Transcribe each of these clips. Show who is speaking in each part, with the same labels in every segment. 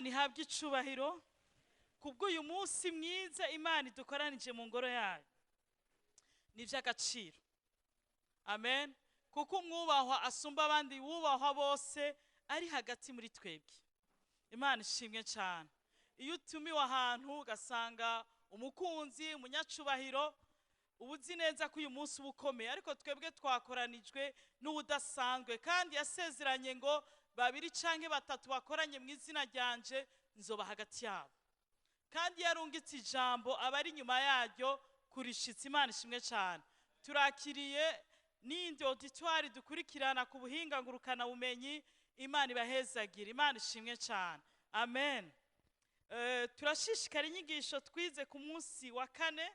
Speaker 1: Imana ihabwe icubahiro kubw'uyu munsi mwiza Imana idukoranije mu ngoro yayo. Ni iby'agaciro. Amen. Kuko umwubahwa asumba abandi wubahwa bose ari hagati muri twebwe. Imana ishimwe cyane. Iyo utumiwe ahantu ugasanga umukunzi, umunyacubahiro, ubuzi neza ko uyu munsi ubukomeye, ariko twebwe twakoranijwe n'ubudasanzwe, kandi yasezeranye ngo babiri canke batatu bakoranye mu izina ryanje nzoba hagati yabo. Kandi yarungitse ijambo abari nyuma yaryo kurishitsa. Imana ishimwe cyane. Turakiriye n'indi auditoire dukurikirana ku buhinga ngurukana bumenyi. Imana ibahezagira. Imana ishimwe cyane. Amen. Turashishikara inyigisho twize ku munsi wa kane,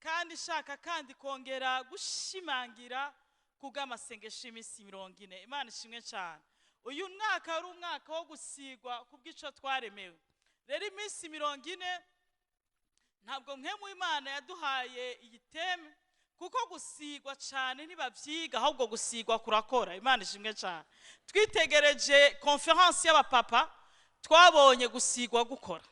Speaker 1: kandi shaka kandi kongera gushimangira kubw'amasengesho y'imisi 40. Imana ishimwe cyane. Uyu mwaka ari umwaka wo gusigwa kubw'ico twaremewe. Rero imisi 40 ntabwo nkemu Imana yaduhaye igiteme, kuko gusigwa cyane ntibavyiga, ahubwo gusigwa kurakora. Imana ishimwe cyane. Twitegereje conference y'abapapa, twabonye gusigwa gukora.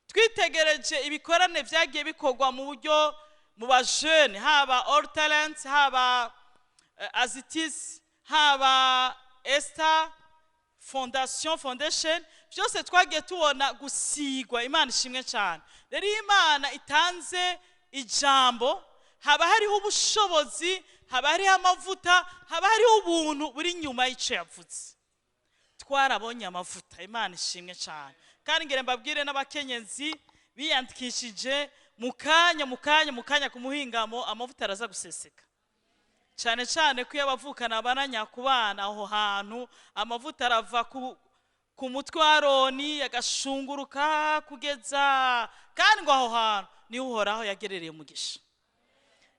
Speaker 1: Twitegereje ibikorane vyagiye bikorwa mu buryo mu bajeune, haba All Talents, haba Azitis, haba Esther Foundation, byose twagiye tubona gusigwa. Imana ishimwe cyane. Rero Imana itanze ijambo, haba hariho ubushobozi, haba hariho amavuta, haba hariho ubuntu buri nyuma y'ico yavuze. Twarabonye amavuta. Imana ishimwe cyane. Kandi ngere mbabwire n'abakenyezi biyandikishije mukanya ku muhingamo amavuta araza guseseka. Cyane cyane ko yabavukana abananya kubana aho hantu, amavuta arava ku mutwe wa Aroni agashunguruka kugeza, kandi ngo aho hantu ni uhoraho yagerereye umugisha.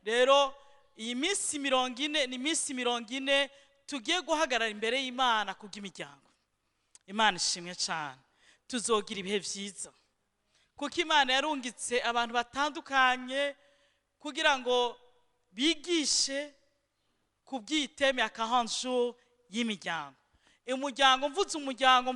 Speaker 1: Rero iyi misi 40 ni misi 40 tugiye guhagarara imbere y'Imana kubw'imiryango. Imana ishimwe cyane. Tuzogira ibihe vyiza, kuko Imana yarungitse abantu batandukanye kugira ngo bigishe kubw'iteme ya 40 jours y'imiryango. Umuryango, mvuze umuryango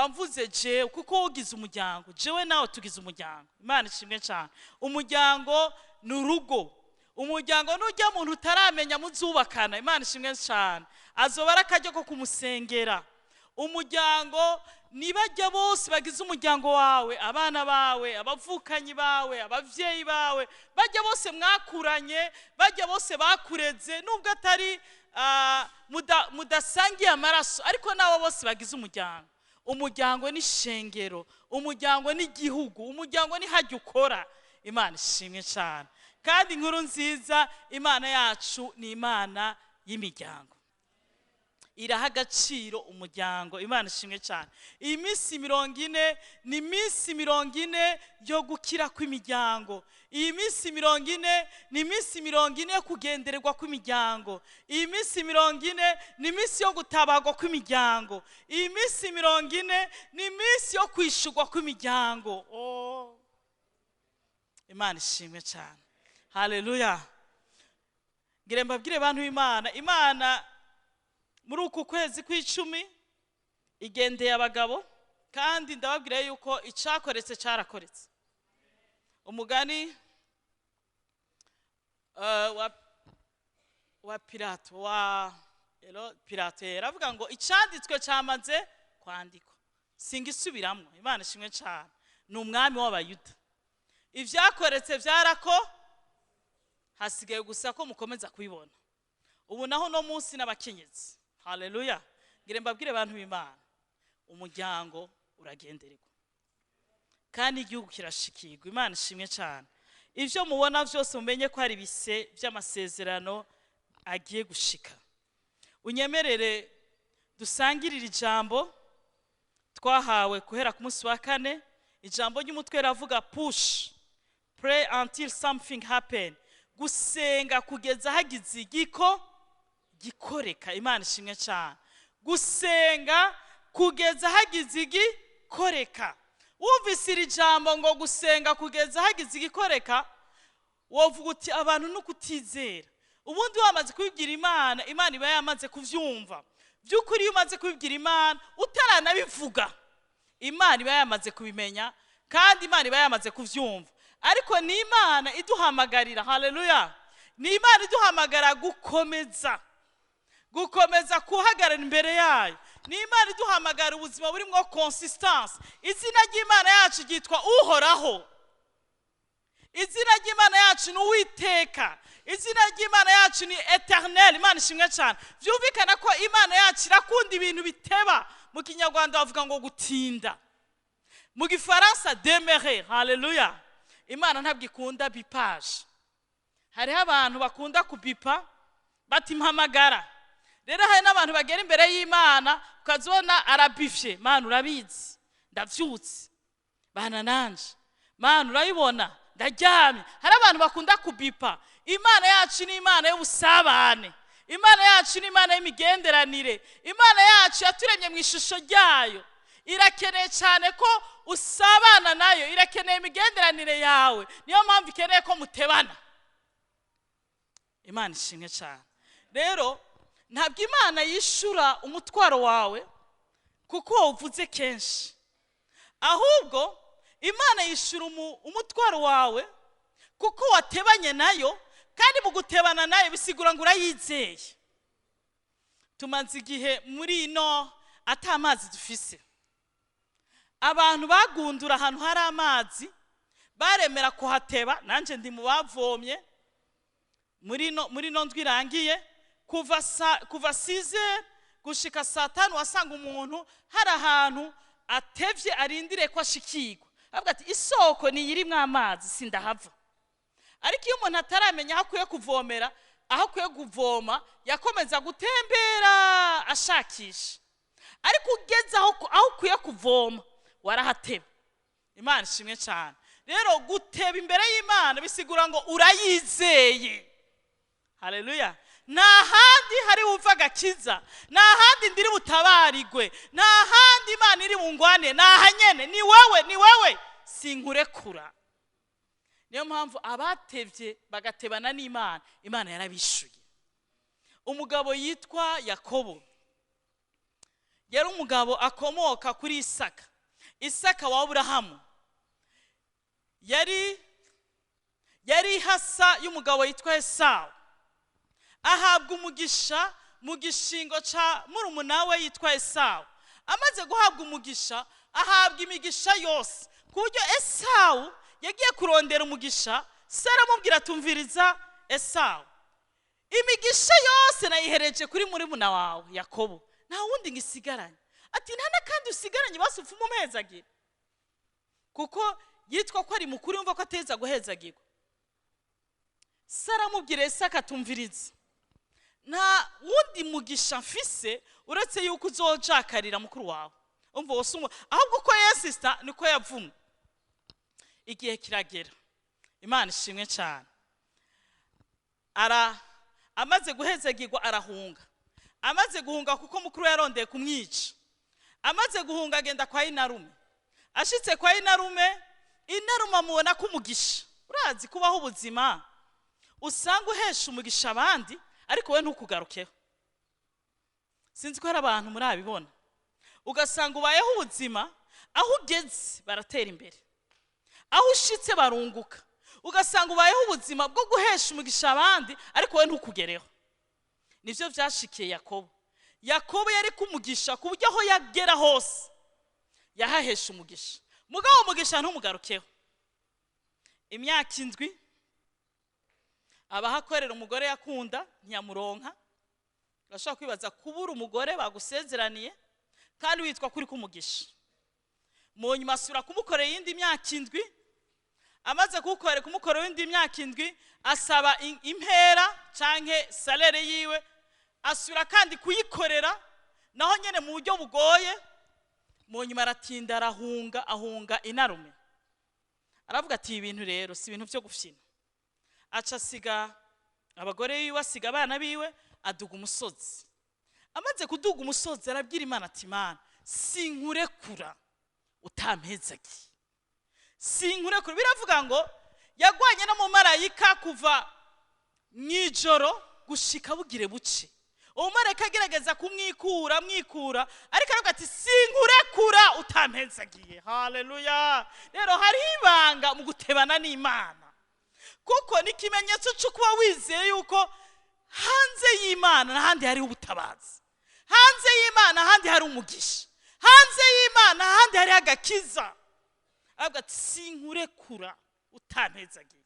Speaker 1: mvuze jewe, kuko ugize umuryango, jewe nawe tugize umuryango. Imana ishimwe cyane. Umuryango ni urugo. Umuryango nujya muntu utaramenya muzubakana. Imana ishimwe cyane. Azobara akajyo ko kumusengera. Umuryango nibajya bose bagize umuryango wawe, abana bawe, abavukanyi bawe, abavyeyi bawe, bajya bose mwakuranye, bajya bose bakureze, nubwo atari mudasangiye amaraso, ariko nabo bose bagize umuryango. Umuryango ni shengero, umuryango ni gihugu, umuryango ni hajya ukora. Imana ishimwe cyane. Kandi inkuru nziza, Imana yacu ni Imana y'imiryango. Iraha agaciro umuryango. Imana ishimwe cyane. Iyi misi 40 ni misi 40 yo gukira kw'imiryango. Iyi misi 40 ni misi 40 yo kugendererwa kw'imiryango. Iyi misi 40 ni misi yo gutabagwa kw'imiryango. Iyi misi 40 ni misi yo kwishurwa kw'imiryango. Oh, Imana ishimwe cyane. Haleluya. Ngire mbabwire abantu Imana muri uku kwezi kw'icumi igendeye abagabo, kandi ndababwira yuko icakoretse cyarakoretse. Umugani wa Pilato yaravuga ngo icanditswe cyamaze kwandikwa, singisubiramo. Imana ishimwe cyane. Ni umwami w'abayuda. Ivyakoretse vyarako, hasigaye gusa ko mukomeza kubibona. Ubu naho no munsi n'abakenyezi. Haleluya. Ngire mbabwire abantu b'Imana, umuryango uragendererwa, kandi igihugu kirashikirwa. Imana ishimwe cyane. Ivyo mubona vyose mumenye ko hari bise by'amasezerano agiye gushika. Unyemerere dusangirira ijambo twahawe kuhera ku munsi wa kane. Ijambo ry'umutwe ravuga push, pray until something happen. Gusenga kugeza hagize gikoreka. Imana ishimwe cyane. Gusenga kugeza hagize igikoreka. Wumvise iri jambo ngo gusenga kugeza hagize igikoreka, wovuga uti abantu no kutizera. Ubundi wamaze kubibwira Imana, Imana iba yamaze kuvyumva. Byukuri umaze kubibwira Imana utaranabivuga, Imana iba yamaze kubimenya kandi Imana iba yamaze kuvyumva. Ariko ni Imana iduhamagarira, haleluya, ni Imana iduhamagara gukomeza kuhagarara imbere yayo. Ni Imana iduhamagara ubuzima burimo consistence. Izina ry'Imana yacu ryitwa Uhoraho. Izina ry'Imana yacu ni Uwiteka. Izina ry'Imana yacu ni Eternel. Imana ishimwe cyane. Byumvikana ko Imana yacu irakunda ibintu biteba. Mu Kinyarwanda bavuga ngo gutinda, mu Gifaransa demeurer. Haleluya. Imana ntabwo ikunda bipage. Hariho abantu bakunda kubipa bati mpamagara. Rero hari n'abantu bagera imbere y'Imana ukazibona arabifye. Mana urabizi ndavyutse, bana nanje Mana urayibona ndaryamye. Hari abantu bakunda kubipa. Imana yacu ni Imana y'ubusabane. Imana yacu ni Imana y'imigenderanire. Imana yacu yaturemye mu ishusho ryayo. Irakeneye cyane ko usabana nayo, irakeneye imigenderanire yawe. Niyo mpamvu ikeneye ko mutebana. Imana ishimwe cyane. Rero ntabwo Imana yishura umutwaro wawe kuko wawuvuze kenshi, ahubwo Imana yishura umutwaro wawe kuko watebanye nayo, kandi mu gutebana nayo bisigura ngo urayizeye. Tumaze igihe muri ino atamazi dufise. Abantu bagundura ahantu hari amazi baremera kuhateba. Nanje ndi mu bavomye muri no ndwirangiye kuva 6 gushika 5 wasanga umuntu hari ahantu atevye arindire ko ashikirwa. Avuga ati isoko ni yirimwe amazi sindahava. Ariko iyo umuntu ataramenya aho akwiye kuvomera, aho akwiye kuvoma, yakomeza gutembera ashakisha. Ariko ugeze aho ukwiye kuvoma warahateba. Imana ishimwe cyane. Rero guteba imbere y'Imana bisigura ngo urayizeye. Haleluya. Nta handi hari uva agakiza, nta handi ndiri butabarigwe, nta handi Imana iri bungwane, naha nyene ni wewe sinkurekura. Niyo mpamvu abatevye bagatebana n'Imana, Imana yarabishuye. Umugabo yitwa Yakobo yari umugabo akomoka kuri Isaka wa Aburahamu. Yari hasa y'umugabo yitwa Esau. Ahabwa umugisha mu gishingo ca murumuna we yitwa Esau. Amaze guhabwa umugisha, ahabwa imigisha yose. Kuburyo Esau yagiye kurondera umugisha, Sara amubwira tumviriza Esau, imigisha yose nayihereje kuri murumuna wawe Yakobo, nta wundi ngisigaranye. Ati nta kandi usigaranye basufu mu mezagire. Kuko yitwa ko ari mukuru yumva ko ateza guhezagirwa. Sara amubwira Esaka tumviriza, nta wundi mugisha mfise uretse yuko uzojakarira mukuru wawe. Umva wosumwe ahubwo ko yesista niko yavumwe. Igihe kiragera, Imana ishimwe cyane. Amaze guhezagirwa arahunga. Amaze guhunga kuko mukuru yarondeye kumwica. Amaze guhunga agenda kwa Inarume. Ashitse kwa Inarume amubona ko umugisha. Urazi kubaho ubuzima usanga uhesha umugisha abandi ariko we ntukugarukeho. Sinzi ko hari abantu muri abibona. Ugasanga ubayeho ubuzima, aho ugeze baratera imbere, aho ushitse barunguka. Ugasanga ubayeho ubuzima bwo guhesha umugisha abandi ariko we ntukugereho. Nivyo vyashikiye Yakobo. Yakobo yari kumugisha ku buryo aho yagera hose yahahesha umugisha, mugabo umugisha ntumugarukeho. Imyaka 7 abahakorera umugore yakunda ntiyamuronka. Urashobora kwibaza kubura umugore bagusezeraniye kandi witwa kuri kumugisha. Mu nyuma asura kumukorera yindi myaka 7. Amaze kumukorera yindi myaka 7 asaba impera canke salaire yiwe, asura kandi kuyikorera naho nyene mu buryo bugoye. Mu nyuma aratinda ahunga Inarume. Aravuga ati ibintu rero si ibintu byo gufyina. Aca asiga abagore biwe, asiga abana biwe, aduga umusozi. Amaze kuduga umusozi arabwira Imana ati Mana sinkurekura utampezagiye, sinkurekura. Biravuga ngo yagwanye no mu marayika kuva mwijoro gushika bugire buce. umumarayika agerageza kumwikura ariko aravuga ati sinkurekura utampenzagiye. Haleluya. Rero hari ibanga mu gutebana n'Imana, kuko ni ikimenyetso cyo kuba wizeye yuko hanze y'Imana n'ahandi hari ubutabazi, hanze y'Imana ahandi hari umugisha, hanze y'Imana ahandi hari agakiza. Aravuga ati sinkurekura utampenzagiye.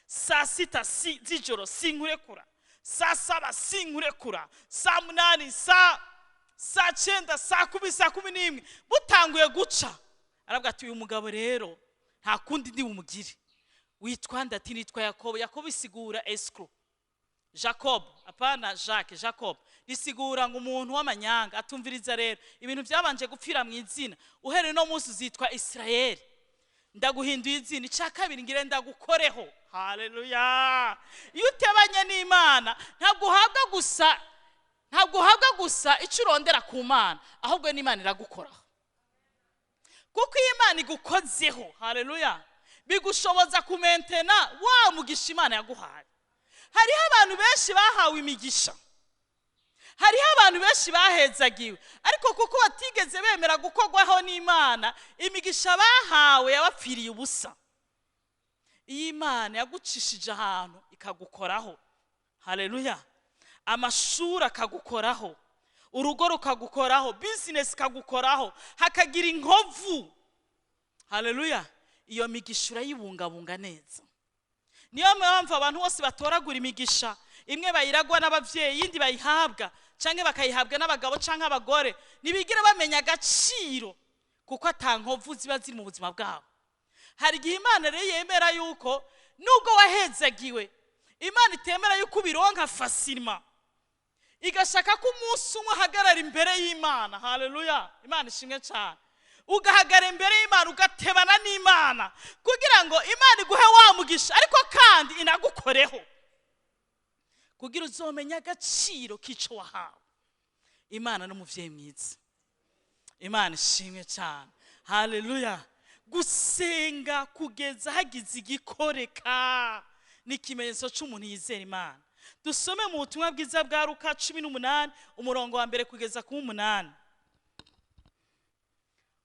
Speaker 1: Saa sita z'ijoro sinkurekura, saa saba sinkurekura, saa munani, saa cyenda, saa kumi n'imwe butanguye guca. Aravuga ati uyu mugabo rero nta kundi ndi bumugire. Witwa nde? Ati nitwa Yakobo. Yakobo isigura escrow. Jacob, apana Jacques, Jacob isigura ngo umuntu w'amanyanga. Atumviriza rero, ibintu byabanje gupfira mu izina, uhereye no munsi uzitwa Israeli. Ndaguhinduye izina, icya kabiri ngire ndagukoreho. Haleluya. Iyo utebanye n'Imana ntabwo uhabwa gusa icyo urondera ku Mana, ahubwo n'Imana iragukoraho. Kuko iyo Imana igukozeho, haleluya, bigushoboza kumentena wa mugisha Imana yaguhaye. Hariho abantu benshi bahawe imigisha, hariho abantu benshi bahezagiwe, ariko kuko batigeze bemera gukorwaho n'Imana, imigisha bahawe yabapfiriye ubusa. Iyo Imana yagucishije ahantu ikagukoraho, haleluya, amashuri akagukoraho, urugo rukagukoraho, business ikagukoraho, hakagira inkovu, haleluya, iyo migisha urayibungabunga neza. Niyo mpamvu abantu bose batoragura imigisha, imwe bayiragwa n'abavyeyi, yindi bayihabwa canke bakayihabwa n'abagabo canke abagore, nibigira bamenya agaciro kuko atankovu ziba ziri mu buzima bwabo. Hari igihe Imana rero yemera yuko nubwo wahezagiwe, Imana itemera yuko ubironka facilement, igashaka ko umunsi umwe uhagarara imbere y'Imana. Haleluya. Imana ishimwe cyane. Ugahagara imbere y'Imana ugatebana n'Imana kugira ngo Imana iguhe wa mugisha, ariko kandi inagukoreho kugira uzomenya agaciro k'ico wahawe. Imana n'umuvyeyi mwiza. Imana ishimwe cyane. Haleluya. Gusenga kugeza hagize igikoreka ni ikimenyetso cy'umuntu yizera Imana. Dusome mu butumwa bwiza bwa Luka 18 umurongo wa mbere kugeza ku 8.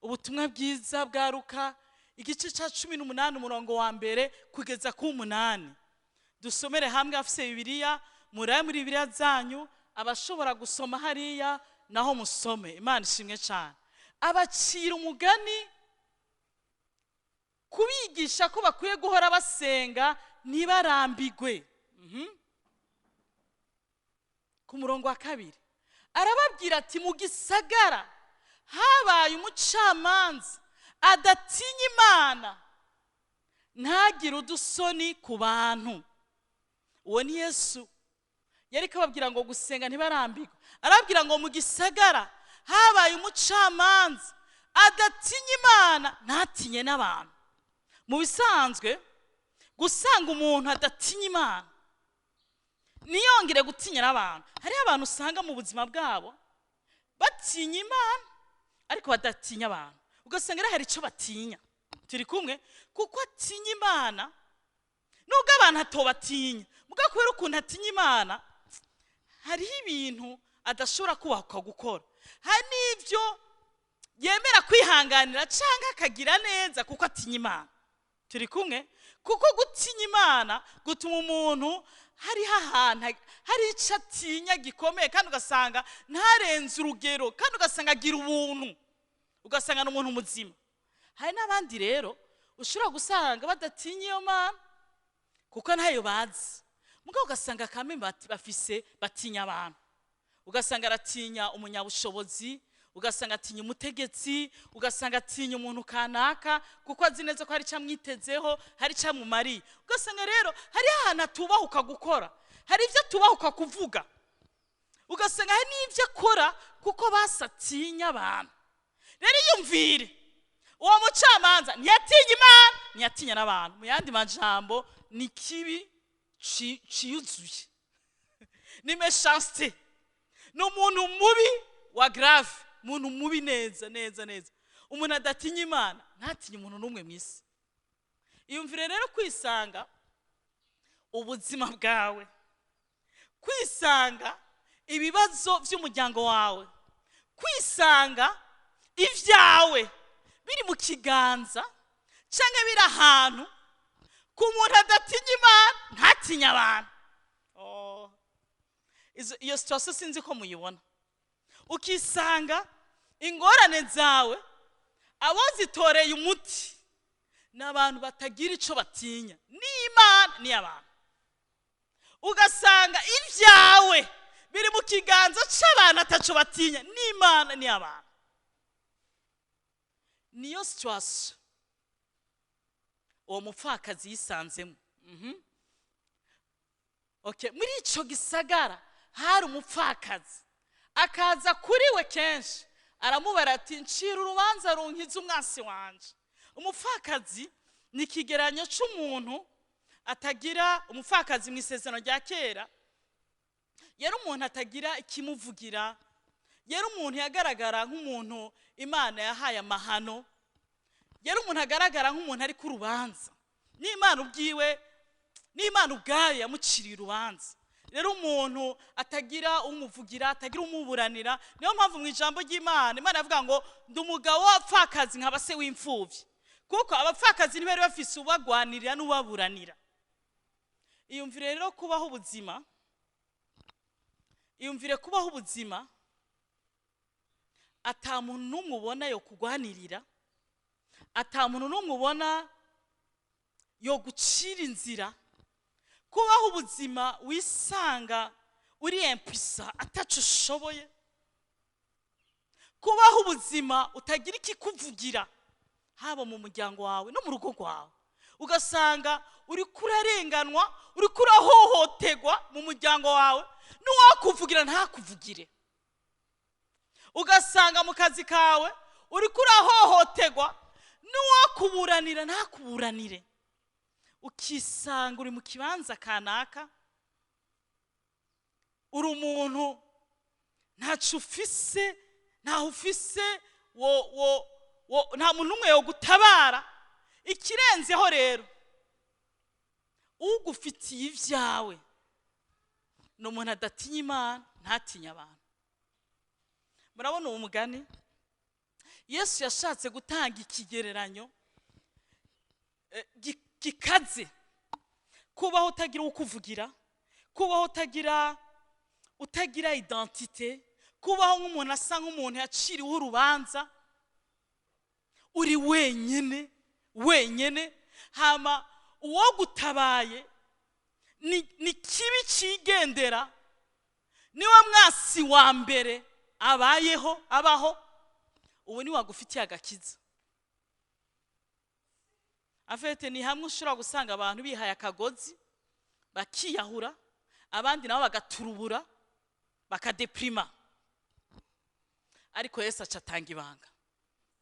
Speaker 1: Ubutumwa bwiza bwa Luka igice cya 18 umurongo wa mbere kugeza ku 8. Dusomere hamwe afise Bibiliya, muri Bibiliya zanyu, abashobora gusoma hariya naho musome. Imana ishimwe cyane. Abacira umugani kubigisha ko bakwiye guhora basenga ntibarambigwe. Ku murongo wa 2 arababwira ati mu gisagara habaye umucamanza adatinya Imana, ntagire udusoni ku bantu. Uwo ni Yesu. Yari kababwira ngo gusenga ntibarambigwe. Arababwira ngo mu gisagara habaye umucamanza adatinya Imana, ntatinye n'abantu. Mu bisanzwe gusanga umuntu adatinya Imana niyongere gutinya n'abantu. Hari abantu usanga mu buzima bwabo batinya Imana ariko badatinya abantu, ugasanga hari icyo batinya. Turi kumwe? Kuko atinya Imana nubwo abantu atobatinya, muga kubera ukuntu atinya Imana hariho ibintu adashobora kubaka gukora, hari n'ibyo yemera kwihanganira cyangwa akagira neza kuko atinya Imana. Turi kumwe? Kuko gutinya Imana gutuma umuntu hari icyo atinya gikomeye, kandi ugasanga ntarenze urugero, kandi ugasanga agira ubuntu, ugasanga n'umuntu muzima. Hari n'abandi rero ushobora gusanga badatinya iyo Mana kuko ntayo bazi, mugabo ugasanga kamwe batinya abantu. Ugasanga aratinya umunyabushobozi, ugasanga atinya umutegetsi, ugasanga atinya umuntu kanaka kuko azi neza ko hari cyamwitezeho, hari cyamumari. Ugasanga rero hari ahantu atubahuka gukora, hari ibyo tubahuka kuvuga, ugasanga hari n'ibyo akora kuko basatinya abantu. Rero yumvire, uwo mucamanza ntiyatinya Imana, ntiyatinya n'abantu. Mu yandi majambo ni kibi ciyuzuye, ni méchanceté, n'umuntu mubi wa grave, umuntu mubi neza. Umuntu adatinya Imana ntatinya umuntu n'umwe mwisi. Iyumvire rero kwisanga ubuzima bwawe, kwisanga ibibazo by'umuryango wawe, kwisanga ibyawe biri mu kiganza cyangwa biri ahantu ku muntu adatinya Imana ntatinya abantu. Iyo situation sinzi ko muyibona, ukisanga ingorane zawe abo zitoreye umuti n'abantu batagira ico batinya n'Imana n'abantu, ugasanga ibyawe biri mu kiganza cy'abantu ataco batinya n'Imana n'abantu. Niyo situation uwo mupfakazi yisanzemo. Okay, muri ico gisagara hari umupfakazi akaza kuri we kenshi aramubara ati ncira urubanza runkiza umwasi wanje. Umupfakazi ni kigeranyo cy'umuntu atagira, umupfakazi mu isezerano rya kera yari umuntu atagira ikimuvugira, yari umuntu yagaragara nk'umuntu Imana yahaye amahano, yari umuntu agaragara nk'umuntu ari ku rubanza n'Imana ubwiwe, n'Imana ubwayo yamuciriye urubanza. Rero umuntu atagira umuvugira, atagira umuburanira. Niyo mpamvu mu ijambo ry'Imana Imana yavuga ngo ndi umugabo w'abapfakazi nkaba se w'imfuvyi, kuko abapfakazi ntibari bafise ubagwanirira n'ubaburanira. Iyumvire rero kubaho ubuzima, iyumvire kubaho ubuzima ata muntu n'umwe ubona yo kugwanirira, ata muntu n'umwe ubona yo gucira inzira. Kubaho ubuzima wisanga uri impisa ataco ushoboye, kubaho ubuzima utagira ikikuvugira haba mu muryango wawe no mu rugo rwawe, ugasanga uri kurarenganwa, uri kurahohoterwa mu muryango wawe, n'uwakuvugira ntakuvugire. Ugasanga mu kazi kawe uri kurahohoterwa, n'uwakuburanira ntakuburanire. Ukisanga uri mu kibanza kanaka, uri umuntu ntaco ufise, ntaho ufise, nta muntu umwe yo gutabara. Ikirenzeho rero ugufitiye ibyawe ni umuntu adatinya Imana ntatinya abantu. Murabona uwo mugani Yesu yashatse gutanga ikigereranyo gikaze. Kubaho utagira ukuvugira, kubaho utagira identite, kubaho nk'umuntu asa nk'umuntu yaciriwe urubanza, uri wenyene hama uwo gutabaye ni kibi cigendera, niwe mwasi wa mbere abaho, ubu ni wagufitiye agakiza. Afete ni hamwe ushobora gusanga abantu bihaye akagozi bakiyahura, abandi nabo bagaturubura bakadeprima, ariko Yesu acatanga ibanga.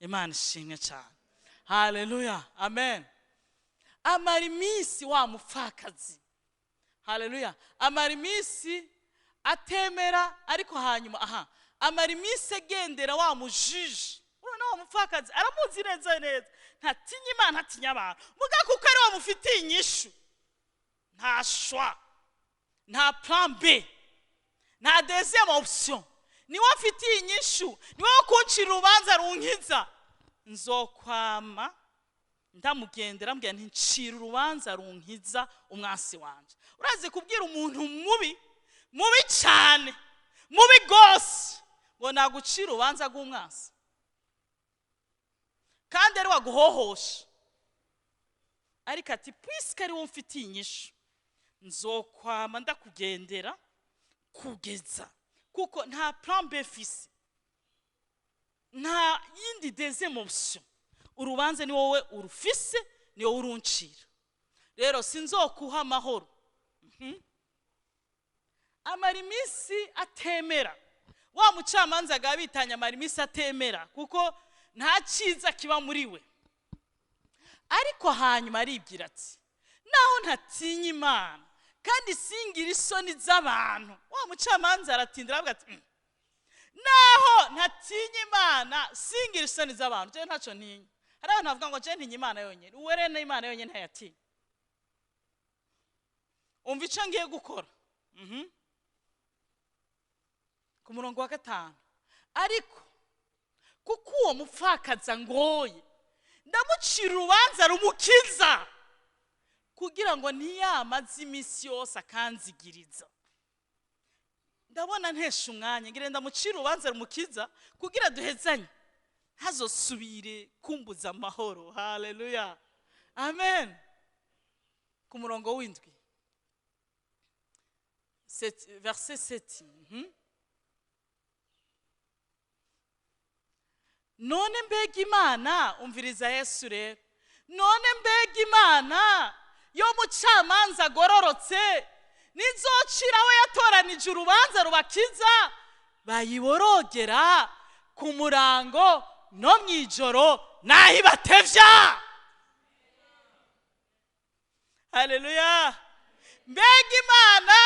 Speaker 1: Imana ishimwe cyane, haleluya, amen. Amara iminsi wa mupfakazi, haleluya, amara iminsi atemera, ariko hanyuma amara iminsi agendera wa mujiji. Urabona wa mupfakazi aramuzi neza ntatinya Imana ntatinya abantu, muga kuko ari wamufitiye inyishu, nta shwa, nta plan B, nta deuxième option. Niwe afitiye inyishu, niwe kuncira urubanza runkiza. Nzokwama ndamugendera mbwira nti ncira urubanza runkiza umwasi wanje. Uraze kubwira umuntu mubi cyane, mubi gose, ngo nagucira urubanza rw'umwasi kandi ari waguhohosha, ariko ati puisque ari wo mfitiye inyishu nzokwama ndakugendera kugeza, kuko nta plan B fisi, nta yindi deuxième option. Urubanza ni wowe urufise, ni wowe uruncira. Rero sinzokuha amahoro. Amara iminsi atemera, wa mucamanza agabitanya amara iminsi atemera, kuko nta cyiza kiba muri we. Ariko hanyuma aribwira ati naho ntatinya Imana kandi singira isoni z'abantu. Wa mucamanza aratindira avuga ati naho ntatinya Imana singira isoni z'abantu, je ntaco ntinya. Hari abantu bavuga ngo je ntinya Imana yonyene, uwere na Imana yonyene ntayatinya. Umva ico ngiye gukora. ku murongo wa 5 ariko kuko uwo mupfakaza ngoye ndamucira urubanza rumukiza kugira ngo ntiyamaze iminsi yose akanzigiriza. Ndabona ntesha umwanya ngire ndamucira urubanza rumukiza kugira duhezanye hazosubire kumbuza amahoro. Haleluya, amen. Ku murongo w'indwi verset 7 none mbega Imana, umviriza Yesu rero, none mbega Imana yo mucamanza agororotse nizocira we yatoranije urubanza rubakiza bayiborogera ku murango no mwijoro naho ibatevya. Haleluya, mbega Imana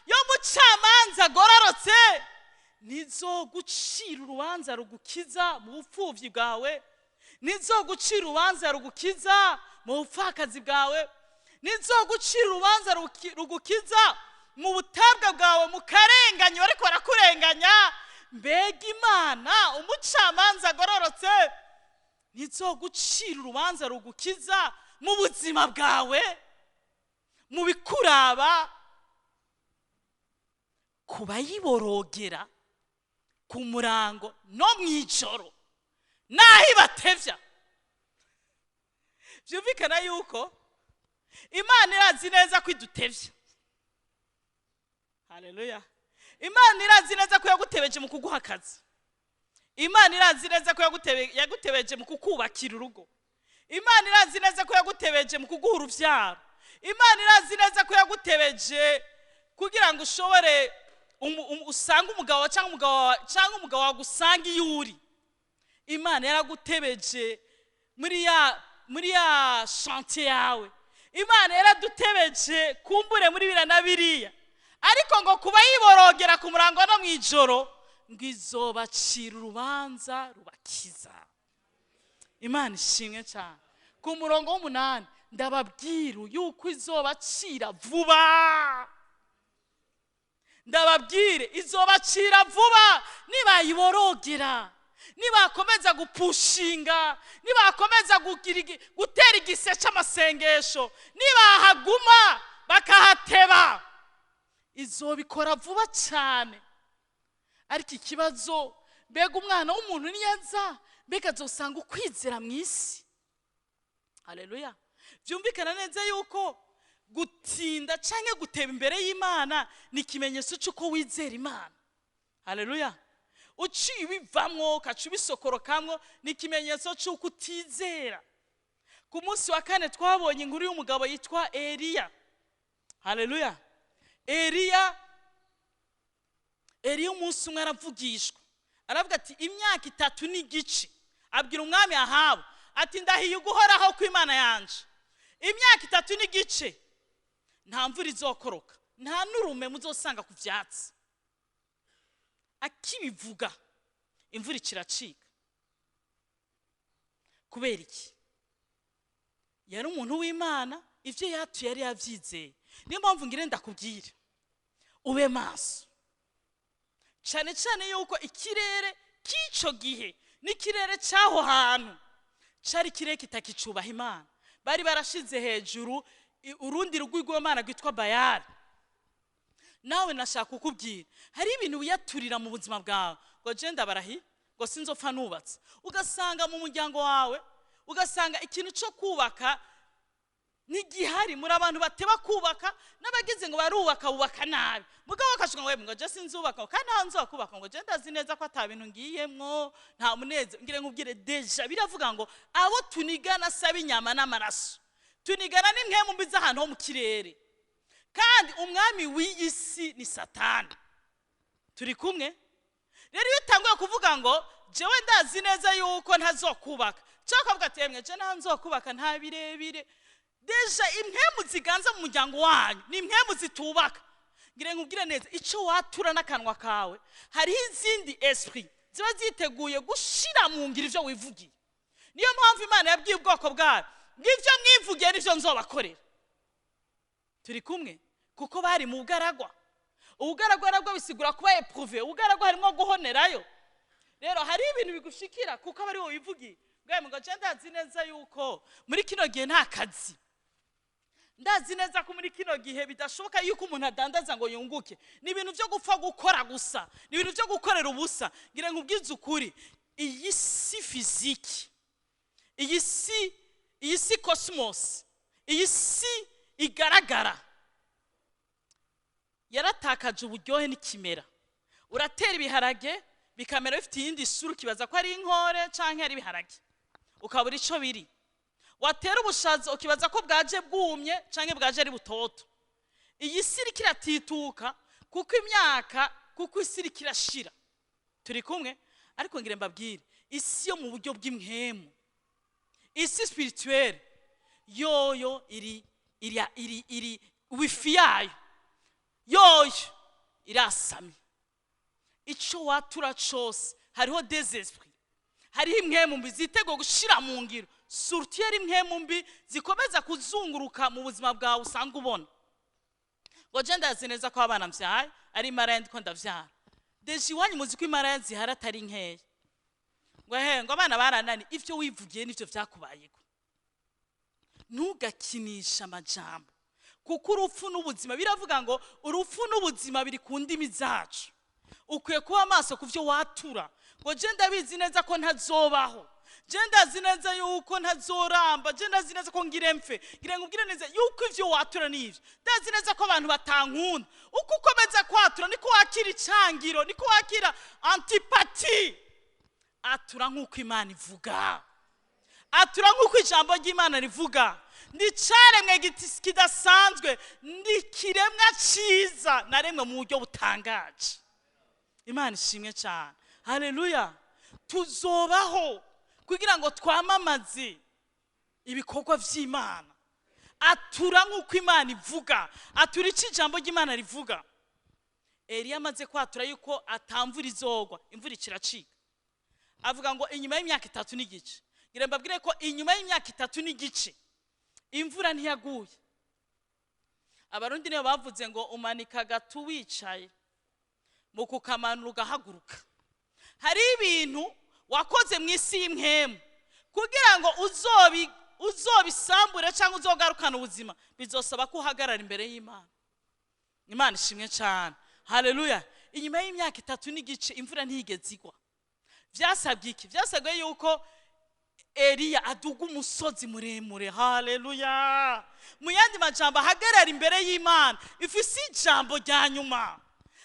Speaker 1: yo mucamanza agororotse nizogucira urubanza rugukiza mu bupfuvyi bwawe, nizogucira urubanza rugukiza mu bupfakazi bwawe, nizogucira urubanza rugukiza mu butabwa bwawe, mu karenganya bariko barakurenganya. Mbega Imana umucamanza agororotse nizogucira urubanza rugukiza mu buzima bwawe, mu bikuraba, kubayiborogera ku murango no mwijoro naho ibatevya. Byumvikana yuko Imana irazi neza ko idutevya. Haleluya, Imana irazi neza ko yagutebeje mu kuguha akazi. Imana irazi neza ko yagutebeje mu kukubakira urugo. Imana irazi neza ko yagutebeje mu kuguha uruvyaro. Imana irazi neza ko yagutebeje kugira ngo ushobore usanga umugabo cyangwa umugabo wagusanga iyo uri. Imana yaragutebeje muri ya chantier yawe. Imana yaradutebeje kumbure muri bira na biriya, ariko ngo kuba yiborogera ku murango no mwijoro ngo izobacira urubanza rubakiza. Imana ishimwe cyane. Ku murongo w'8 ndababwira yuko izobacira vuba. Ndababwire izobacira vuba nibayiborogera, nibakomeza gupushinga, nibakomeza gutera igise cy'amasengesho, nibahaguma bakahateba izobikora vuba cyane. Ariko ikibazo, mbega umwana w'umuntu niyaza mbega azosanga ukwizera mu isi. Haleluya, byumvikana neza yuko gutinda canke guteba imbere y'Imana ni ikimenyetso cy'uko wizera Imana. Haleluya, uciye bivamwo kacu bisokorokamwo ni ikimenyetso cy'uko utizera. Ku munsi wa 4 twabonye inkuru y'umugabo yitwa Eliya. Haleluya, Eliya umunsi umwe aravugishwa, aravuga ati imyaka 3 n'igice, abwira umwami Ahabu ati ndahiye guhoraho ku Imana yanje, imyaka 3 n'igice nta mvura izokoroka, nta nurume muzosanga ku vyatsi. Akibivuga imvura ikiracika. Kubera iki? Yari umuntu w'Imana, ivyo yatuye yari yavyizeye. Niyo mpamvu ngire ndakubwira ube maso cyane cyane yuko ikirere k'ico gihe n'ikirere cyaho hantu cari kirere kitakicubaha Imana. Bari barashize hejuru urundi rw'Imana gwitwa Bayali. Nawe nashaka kukubwira hari ibintu wiyaturira mu buzima bwawe ngo je ndabarahi ngo sinzopfa nubatse, ugasanga mu muryango wawe ugasanga ikintu cyo kubaka n'igihari, muri abantu bateba kubaka n'abagize ngo barubaka bubaka nabi. Mugabo akashunga ngo je sinzubaka kandi hanzo kubaka ngo je ndazi neza ko atabintu ngiyemwo nta muneze. Ngire nkubwire deja biravuga ngo abo tunigana saba inyama n'amaraso, tunigana n'imwe mu mbiza ahantu ho mu kirere, kandi umwami w'isi ni Satani. Turi kumwe rero. Iyo utanguye kuvuga ngo jewe ndazi neza yuko ntazokubaka, cyangwa ukavuga ati emwe je ntanzokubaka nta birebire, deja impemu ziganza mu muryango wanyu ni impemu zitubaka. Ngire nkubwire neza ico watura n'akanwa kawe, hari izindi esprit ziba ziteguye gushira mu ngiro ivyo wivugiye. Niyo mpamvu Imana yabwiye ubwoko bwayo ngivyo mwivugiye nivyo nzobakorera. Turi kumwe kuko bari mu bugaragwa, ubugaragara bwo bisigura kuba eprouvé, ubugaragara harimo guhonerayo. Rero hari ibintu bigushikira kuko bari wobivugi ngo je ndazi neza yuko muri kino gihe nta kazi, ndazi neza ko muri kino gihe bidashoboka yuko umuntu adandaza ngo yunguke, ni ibintu byo gupfa gukora gusa, ni ibintu byo gukorera ubusa. Ngira ngo ubwize ukuri, iyi si physique, iyi si cosmos, iyi si igaragara yaratakaje uburyohe n'ikimera. Uratera ibiharage bikamera bifite iyindi sura, kibaza ko ari inkore canke ari ibiharage, ukabura ico biri. Watera ubushaza ukibaza ko bwaje bwumye canke bwaje ari butoto. Iyi si kiratituka kuko isi kirashira. Turi kumwe? Ariko ngire mbabwire, isi yo mu buryo bw'imhemu, isi spirituelle yoyo iri wifi yoyo irasamye. Ico watura cose hariho des esprits, hariho imhemu mbi zitego gushira mu ngiro, surtiere imhemu mbi zikomeza kuzunguruka mu buzima bwawe usanga ubona. Ngo je ndazi neza ko abana mvyaye ari Imana yandi ko ndavyara. Deji wanyu muzi ko Imana yazihara atari nkeya. Ngo abana baranani, ivyo wivugiye nivyo vyakubayeko. Ntugakinisha amajambo, kuko urupfu n'ubuzima biravuga ngo urupfu n'ubuzima biri ku ndimi zacu. Ukwiye kuba amaso kuvyo watura. Ngo je ndabizi neza ko ntazobaho, je ndazi neza yuko ntazoramba, je ndazi neza ko ngiremfe. Ngira ngo ubwire neza yuko ivyo watura nivyo. Ndazi neza ko abantu batankunda. Uko ukomeza kwatura niko wakira icangiro, niko wakira antipati. Atura nk'uko Imana ivuga, atura nk'uko ijambo ry'Imana rivuga. Ndi caremwe kidasanzwe, ndi kiremwa ciza, naremwe mu buryo butangaje. Imana ishimwe cyane. Haleluya. Tuzobaho kugira ngo twamamaze ibikorwa vy'Imana. Atura nk'uko Imana ivuga, atura iki ijambo ry'Imana rivuga. Eliya amaze kwatura yuko atamvura izogwa, imvura ikiracika. Avuga ngo inyuma y'imyaka 3 n'igice. Ngira mbabwire ko inyuma y'imyaka 3 n'igice imvura ntiyaguye. Abarundi niyo bavuze ngo umanika gatu wicaye mu kukamanura ugahaguruka. Hari ibintu wakoze mu isi y'imhemu kugira ngo uzobisambure cyangwa uzogarukana ubuzima, bizosaba ko uhagarara imbere y'Imana. Imana ishimwe cyane. Haleluya. Inyuma y'imyaka 3 n'igice imvura ntiyigeze igwa. Vyasabye iki? Vyasabwe yuko Eliya aduga umusozi muremure. Haleluya. Mu yandi majambo ahagarara imbere y'Imana, ifise ijambo rya nyuma.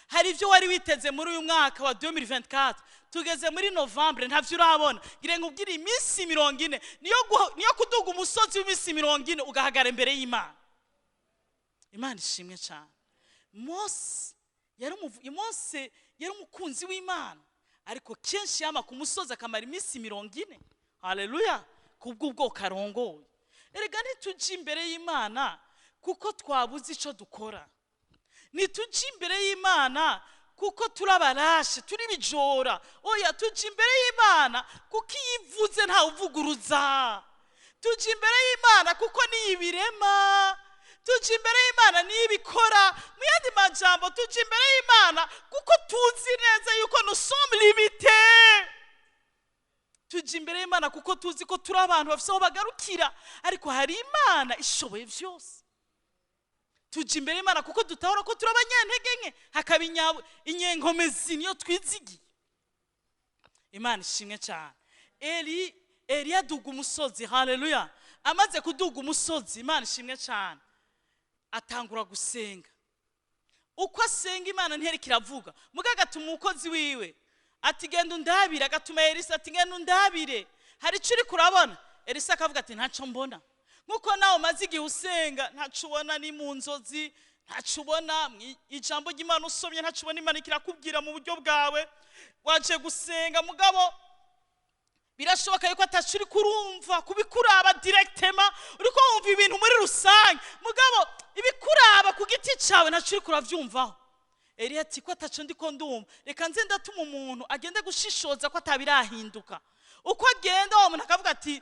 Speaker 1: Hari ivyo wari witeze muri uyu mwaka wa 2024, tugeze muri Novembre ntavyo urabona. Ngire ngubwire iminsi 40 niyo kuduga umusozi w'iminsi 40 ugahagara imbere y'Imana. Imana ishimwe cyane. Mose yari umukunzi w'Imana, ariko kenshi yama ku musozi akamara iminsi 40. Haleluya. Kubw'ubwo karongoye. Erega ntituje imbere y'Imana kuko twabuze ico dukora. Nituje imbere y'Imana kuko turabarashe, turi bijora. Oya, tuje imbere y'Imana kuko iyivuze nta uvuguruza. Tuje imbere y'Imana kuko niyibirema. Tuje imbere y'Imana niyibikora. Mu yandi majambo tuje imbere y'Imana kuko tuzi neza yuko nous sommes limités. Tuje imbere y'Imana kuko tuzi ko turi abantu bafise aho bagarukira, ariko hari Imana ishoboye vyose. Tuje imbere y'Imana kuko dutahura ko turi abanyantege nke, hakaba inyenkomezi niyo twizigiye. Imana ishimwe cyane. Eliya aduga umusozi. Haleluya. Amaze kuduga umusozi, Imana ishimwe cyane, atangura gusenga. Uko asenga Imana ntiyari kiravuga, muga agatuma umukozi wiwe ati genda undabire, agatuma Elisa ati genda undabire, hari icyo uri kurabona? Elisa akavuga ati ntaco mbona. Nkuko nawe umaze igihe usenga ntaco ubona, ni mu nzozi ntaco ubona, ijambo ry'Imana usomye ntaco ubona, Imana ikirakubwira mu buryo bwawe. Waje gusenga mugabo birashoboka yuko ataco uri kurumva kubikuraba directement, uriko wumva ibintu muri rusange, mugabo ibikuraba ku giti cawe ntaco uri kuravyumvaho. Eliya ati ko ataco ndiko ndumva, reka nze ndatuma umuntu agende gushishoza ko atabirahinduka. Uko agenda uwo muntu akavuga ati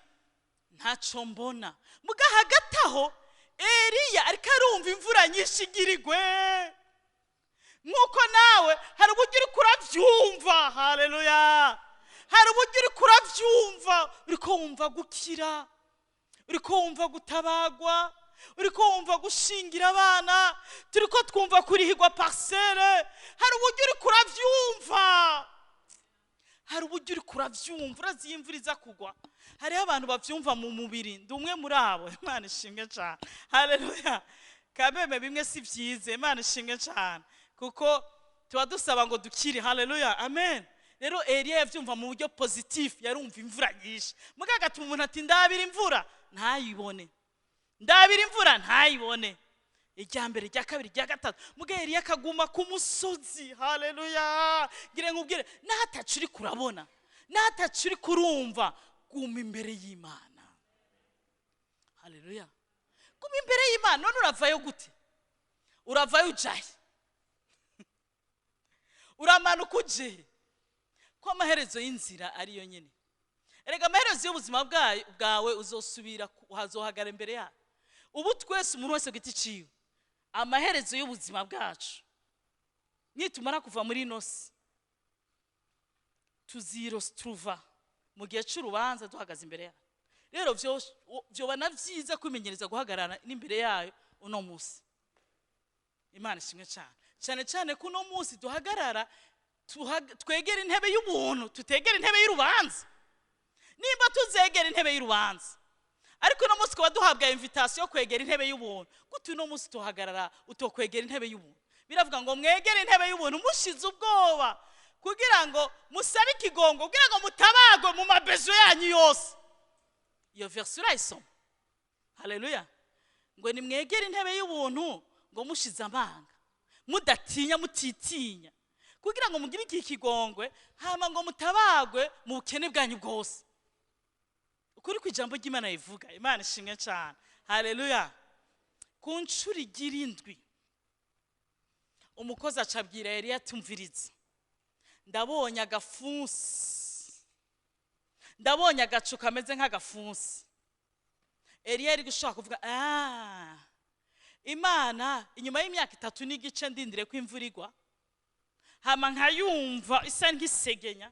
Speaker 1: ntaco mbona. Muga hagati aho Eliya ariko arumva imvura nyinshi igirigwe. nkuko nawe hari uburyo uri kurabyumva. Haleluya. Hari uburyo uri kurabyumva, uri kumva gukira, uri kumva gutabagwa, uri kumva gushingira abana, turi ko twumva kurihirwa parcelle. Hari uburyo uri kurabyumva, hari uburyo uri kurabyumva. Urazi imvura iza kugwa, hariho abantu babyumva mu mubiri, ndi umwe muri abo. Imana ishimwe cyane. Haleluya. Kabeme bimwe si byize. Imana ishimwe cyane, kuko tuba dusaba ngo dukire. Haleluya. Amen. Rero Eliya yavyumva mu buryo positif, yarumva imvura nyinshi. Mugaga gatuma umuntu ati ndabira imvura ntayibone, ndabira imvura ntayibone. Ijya mbere, ijya kabiri, ijya gatatu, mugaga Eliya akaguma ku musozi. Haleluya. Gire nkubwire, natacu uri kurabona, natacu uri kurumva, guma imbere y'Imana. Haleluya. Guma imbere y'Imana. None uravayo gute? Uravayo ujaye? Uramanuka uje? Ko amaherezo y'inzira ari yo nyine. Erega amaherezo y'ubuzima bwawe uzosubira uhazohagara imbere yawe. Ubu twese umuntu wese giti ciwe, amaherezo y'ubuzima bwacu nitumara kuva muri nosi tuzirostruva mu gihe cy'urubanza duhagaze imbere yayo. Rero byoba na byiza kwimenyereza guhagarara n'imbere yayo uno munsi. Imana ishimwe cyane. Cyane cyane ko uno munsi duhagarara twegera intebe y'ubuntu, tutegera intebe y'urubanza. Nimba tuzegera intebe y'urubanza, ariko uno munsi kwa duhabwa invitation yo kwegera intebe y'ubuntu, gute uno munsi tuhagarara utokwegera intebe y'ubuntu? Biravuga ngo mwegere intebe y'ubuntu mushize ubwoba, kugira ngo musabe ikigongo, kugira ngo mutabagwe mu mabezo yanyu yose. Iyo verse urayisoma. Haleluya. Ngo ni mwegere intebe y'ubuntu ngo mushize amanga, mudatinya mutitinya, kugira ngo mugire iki kigongwe, hama ngo mutabagwe mu bukene bwanyu bwose. Ukuri ku ijambo ry'Imana rivuga. Imana ishimwe cyane. Haleluya. Ku ncuro igira indwi umukozi acabwira Eliya tumviriza, ndabonye agafunsi, ndabonye agacu kameze nk'agafunsi. Eliya ari gushaka kuvuga Imana inyuma y'imyaka 3 n'igice ndindire ko imvura igwa, hama nkayumva isa nk'isegenya,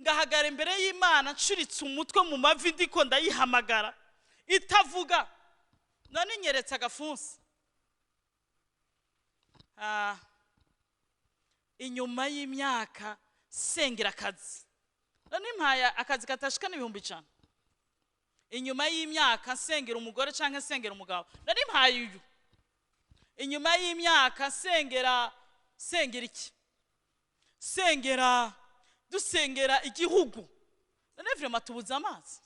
Speaker 1: ngahagara imbere y'Imana ncuritse umutwe mu mavi ndiko ndayihamagara itavuga, none nyeretse agafunsi. Inyuma y'imyaka sengera akazi, none mpaya akazi katashika n'1,000. Inyuma y'imyaka sengera umugore canke sengera umugabo, none mpaye uyu. Inyuma y'imyaka sengera iki? Sengera dusengera igihugu, none vraiment tubuza amazi.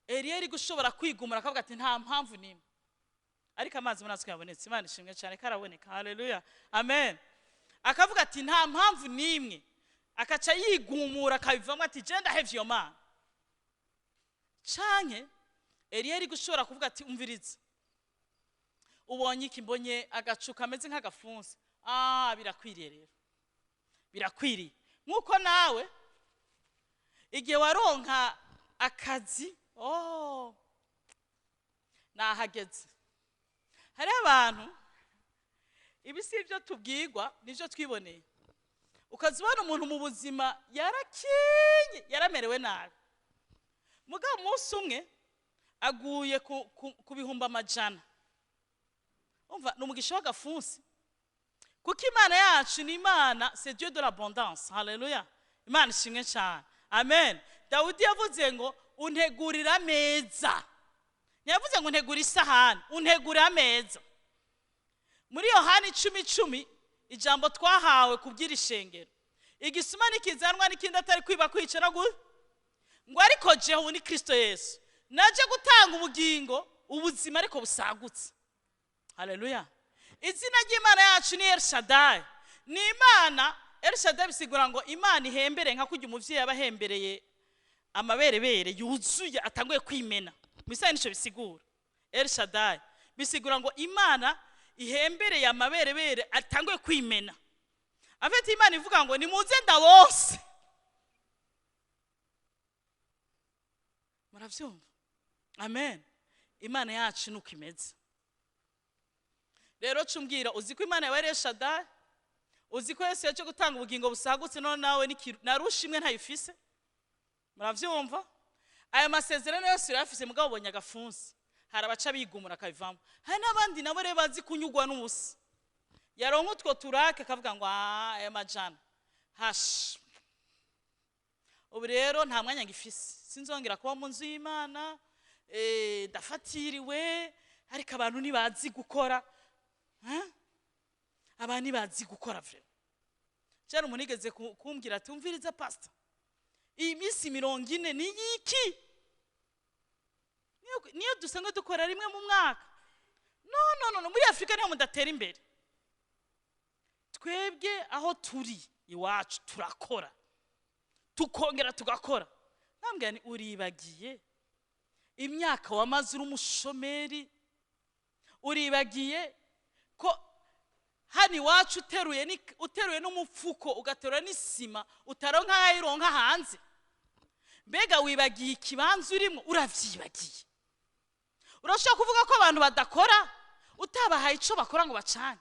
Speaker 1: Eliya ari gushobora kwigumura akavuga ati nta mpamvu nimwe, ariko amazi muratwe yabonetse. Imana ishimwe cyane karaboneka. Haleluya. Amen. Akavuga ati nta mpamvu nimwe, akaca yigumura akabivamo ati je ndahevye yo mana. Canke Eliya ari gushobora kuvuga ati umviriza, ubonye iki? Mbonye agacu kameze nk'agafunsi. Birakwiriye rero, birakwiriye. Nkuko nawe igihe waronka akazi, nahageze. Hari abantu ibi si ibyo tubwirwa, nivyo twiboneye. Ukazibona umuntu mu buzima yarakinye, yaramerewe nabi, mugabo umunsi umwe aguye ku bihumbi amajana. Umva n'umugisha w'agafunsi, kuko Imana yacu ni Imana, c'est Dieu de l'abondance. Haleluya. Imana ishimwe cyane. Amen. Dawudi yavuze ngo untegurira ameza, ntiyavuze ngo untegura isahani, untegurira ameza. Muri Yohana 10:10 ijambo twahawe kubyira ishengero, igisuma nikizanwa n'ikindi atari kwiba kwicara ngo ariko Jeho ni Kristo Yesu naje gutanga ubugingo, ubuzima ariko busagutse. Haleluya. Izina ry'Imana yacu ni El Shaddai. Ni Imana. El Shaddai bisigura ngo Imana ihembere nka kujya umuvyeyi abahembereye amaberebere yuzuye atanguye kwimena. Misana nico bisigura. El Shaddai bisigura ngo Imana ihembereye amaberebere atanguye kwimena. Afite Imana ivuga ngo nimuze ndabose. Muravyumva? Amen. Imana yacu nuko imeze. rero cumbwira uzi ko Imana yawe Shadai uzi ko Yesu yaje gutanga ubugingo busagutse none nawe narusha imwe ntayifise muravyumva aya masezerano yose yafise mugabo ubonye agafunsi hari abaca bigumura akavamo hari n'abandi nabo rero bazi kunyugwa n'ubusa yaronka utwo turake akavuga ngo aya majana hash ubu rero nta mwanya ngifise sinzongera kuba mu nzu y'Imana ndafatiriwe ariko abantu nibazi gukora abantu nibazi gukora vre cyane umunigeze kumbwira ati umviriza pastor iyi minsi 40 ni yiki niyo dusanga dukora rimwe mu mwaka no muri Afrika niho mudatera imbere twebwe aho turi iwacu turakora tukongera tugakora nambwira ni uribagiye imyaka wamaze uri umushomeri uribagiye ko hani iwacu uteruye n'umupfuko ugaterura n'isima utaronka ayironka hanze mbega wibagiye ikibanza urimo uravyibagiye urashaka kuvuga ko abantu badakora utabahaye ico bakora ngo bacane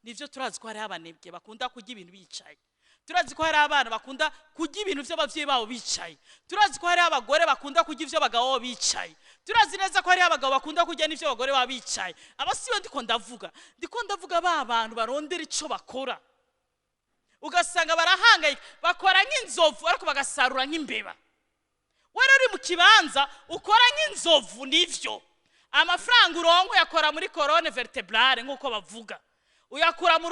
Speaker 1: nivyo turazi ko hari abanebwe bakunda kurya ibintu bicaye turazi ko hari abana bakunda kurya ibintu by'abavyeyi babo bicaye turazi ko hari abagore bakunda kurya ivyo bagabo bicaye turazi neza ko hari abagabo bakunda kurya n'ivyo abagore babo bicaye abasiyo ndiko ndavuga ba bantu barondera ico bakora ugasanga barahangayika bakora nk'inzovu ariko bagasarura nk'imbeba wera uri mu kibanza ukora nk'inzovu nivyo amafaranga urongo yakora muri colonne vertebrale nkuko bavuga uyakura mu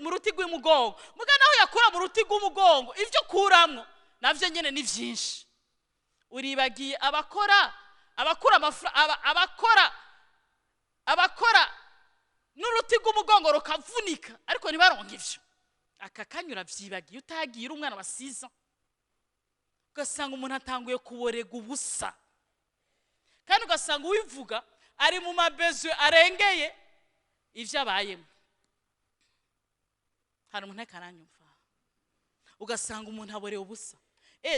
Speaker 1: ruti rw'umugongo mugana aho yakura mu ruti rw'umugongo ivyo kuramwo navyo nyene ni vyinshi uribagiye abakora n'uruti rw'umugongo rukavunika ariko ntibaronke ivyo aka kanyura vyibagiye utagira umwana wasiza ugasanga umuntu atanguye kuborega ubusa kandi ugasanga uwivuga ari mu mabezwe arengeye ivyo abayemo hari umuntu akaranyumva ugasanga umuntu aboreye ubusa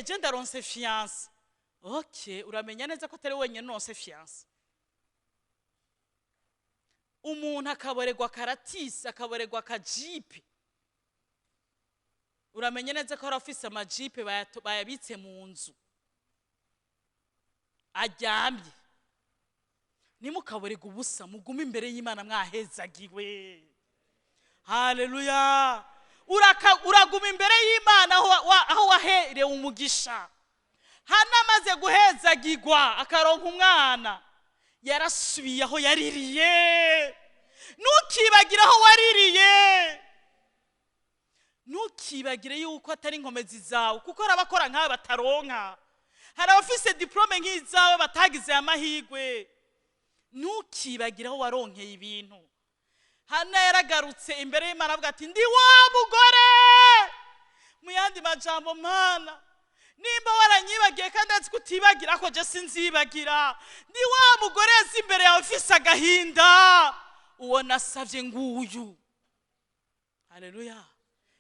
Speaker 1: je ndaronse fiance okay uramenya neza ko atari wenyine nonse fiance umuntu akaboregwa karatisi akaboregwa kajipe uramenya neza ko arafise amajipe bayabitse mu nzu aryamye nimukaboregwa ubusa mugume imbere y'Imana mwahezagiwe haleluya uraguma imbere y'Imana aho wahereye umugisha hanamaze guhezagirwa akaronka umwana yarasubiye aho yaririye ntukibagire aho waririye ntukibagire yuko atari inkomezi zawe kuko arabakora nkawe bataronka hari abafise diplome nk'izawe batagize amahirwe ntukibagire aho waronkeye ibintu Hana yaragarutse imbere y'Imana avuga ati ndi wa mugore mu yandi majambo Mana nimba waranyibagiye kandi azi kutibagira ko je sinzibagira ndi wa mugore azi imbere yawe ufise agahinda uwo nasavye nguyu haleluya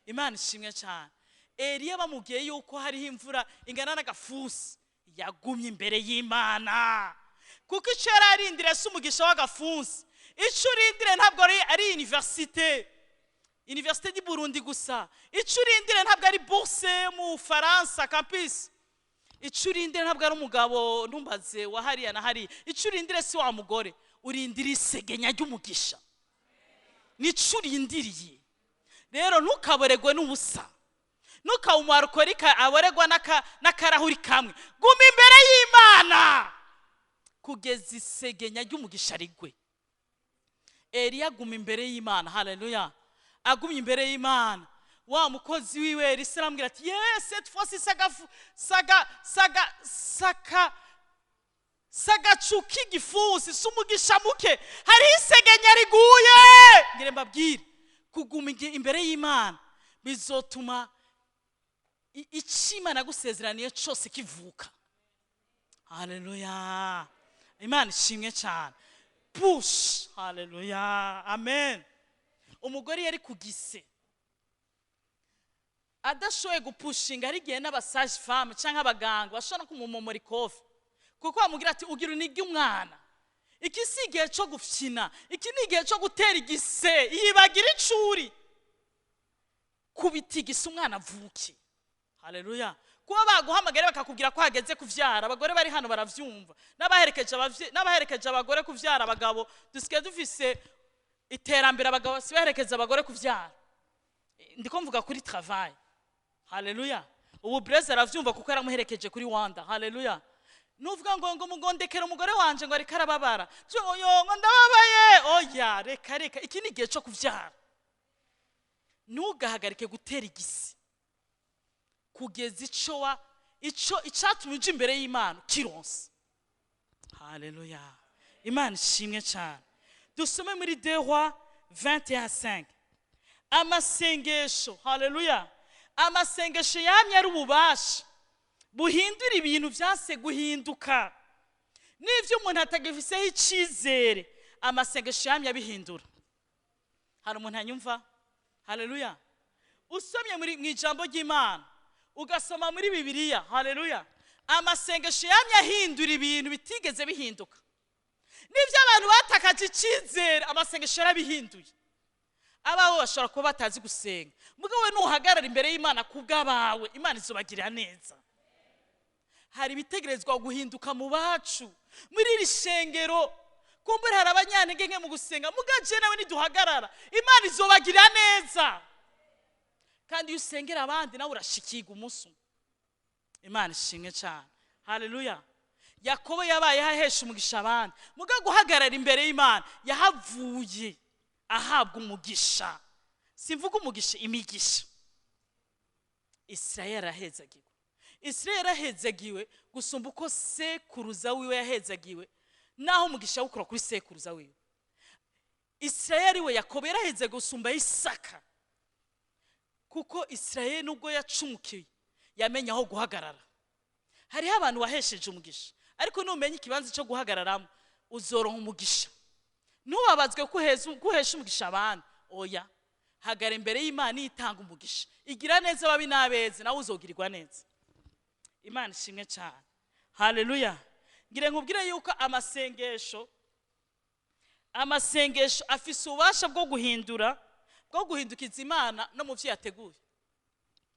Speaker 1: Imana ishimwe cyane Eliya bamubwiye yuko hariho imvura ingana n'agafusi yagumye imbere y'Imana kuko icyo yararindire se umugisha w'agafusi icyo urindire ntabwo ari université du Burundi gusa icyo urindire ntabwo ari bourse mu Faransa campus icyo urindire ntabwo ari umugabo numbaze wa hariya na hari icyo urindire si wa mugore urindire isegenya ry'umugisha nico urindiriye rero ntukaboregwe n'ubusa ntukawumarkorika aboregwa n'akarahuri kamwe guma imbere y'Imana kugeza isegenya ry'umugisha rigwe Eliya guma imbere y'Imana haleluya agumye imbere y'Imana wa mukozi wiwe Elisa aramubwira ati yes cette fois-ci saga chuki gifusi sumugisha muke hari isegenya riguye ngire mbabwire kuguma imbere y'Imana bizotuma Imana gusezeraniye cyose kivuka haleluya Imana ishimwe cyane push haleluya amen umugore yari kugise adashoye gupushinga ari gihe n'abasage femme cyangwa abaganga bashona kumumomora ikofi kuko bamugira ati ugira unige umwana iki si igihe cyo gufyina, iki ni igihe cyo gutera igise, yibagira icuri kubitigisa umwana avuke. Haleluya. Kuba baguhamagara bakakubwira ko hageze kuvyara, abagore bari hano baravyumva, n'abaherekeje abagore kuvyara. Abagabo dusike dufise iterambere, abagabo sibaherekeza abagore kuvyara. Ndiko mvuga kuri travail. Haleluya. Ubu Blaise aravyumva kuko yaramuherekeje kuri Wanda. Haleluya. Nuvuga ngo mugondekera umugore wanje ngo ariko arababara, ngo ndababaye. Oya, reka iki ni igihe cyo kuvyara. Nugahagarike gutera igisi kugeza icyatumye uje imbere y'Imana kironse. Haleluya. Imana ishimwe cyane. Dusome muri 2 Rois 21:5. Amasengesho, haleluya, amasengesho yamye ari ububasha buhindura ibintu byase guhinduka. N'ivyo umuntu atagifiseho icizere, amasengesho yamye abihindura. Hari umuntu anyumva? Haleluya. Usomye mu ijambo ry'Imana, ugasoma muri Bibiliya, haleluya, amasengesho yamye ahindura ibintu bitigeze bihinduka. N'ivyo abantu batakaje icizere, amasengesho yarabihinduye. Abawe bashobora kuba batazi gusenga, mugabo we nuhagarara imbere y'Imana kubw'abawe, Imana izobagirira neza. Hari bitegerezwa guhinduka mu bacu muri iri shengero. Kumbura hari abanyantege nke mu gusenga, mugaje nawe niduhagarara, Imana izobagirira neza. Kandi usengera abandi nawe urashikirwa umunsi. Imana ishimwe cyane. Haleluya. Yakobo yabaye hahesha umugisha abandi, muga guhagarara imbere y'Imana yahavuye ahabwa umugisha. Simvuga umugisha, imigisha. Israel arahezagiwe. Israel arahezagiwe gusumba uko sekuruza wiwe yahezagiwe, naho umugisha ukora kuri sekuruza wiwe. Israel we Yakobo yaraheze gusumba Isaka, kuko Israel nubwo yacumukiye yamenye aho guhagarara. Hariho abantu wahesheje umugisha, ariko numenye ikibanza cyo guhagararamo uzoronka umugisha. Nubabazwe kuhesha umugisha abandi. Oya, hagara imbere y'Imana itanga umugisha, igira neza babi n'abeze, nawe uzogirirwa neza. Imana ishimwe cyane. Haleluya. Ngire nkubwire yuko amasengesho afise ububasha bwo guhindukiza Imana no mu vyo yateguye.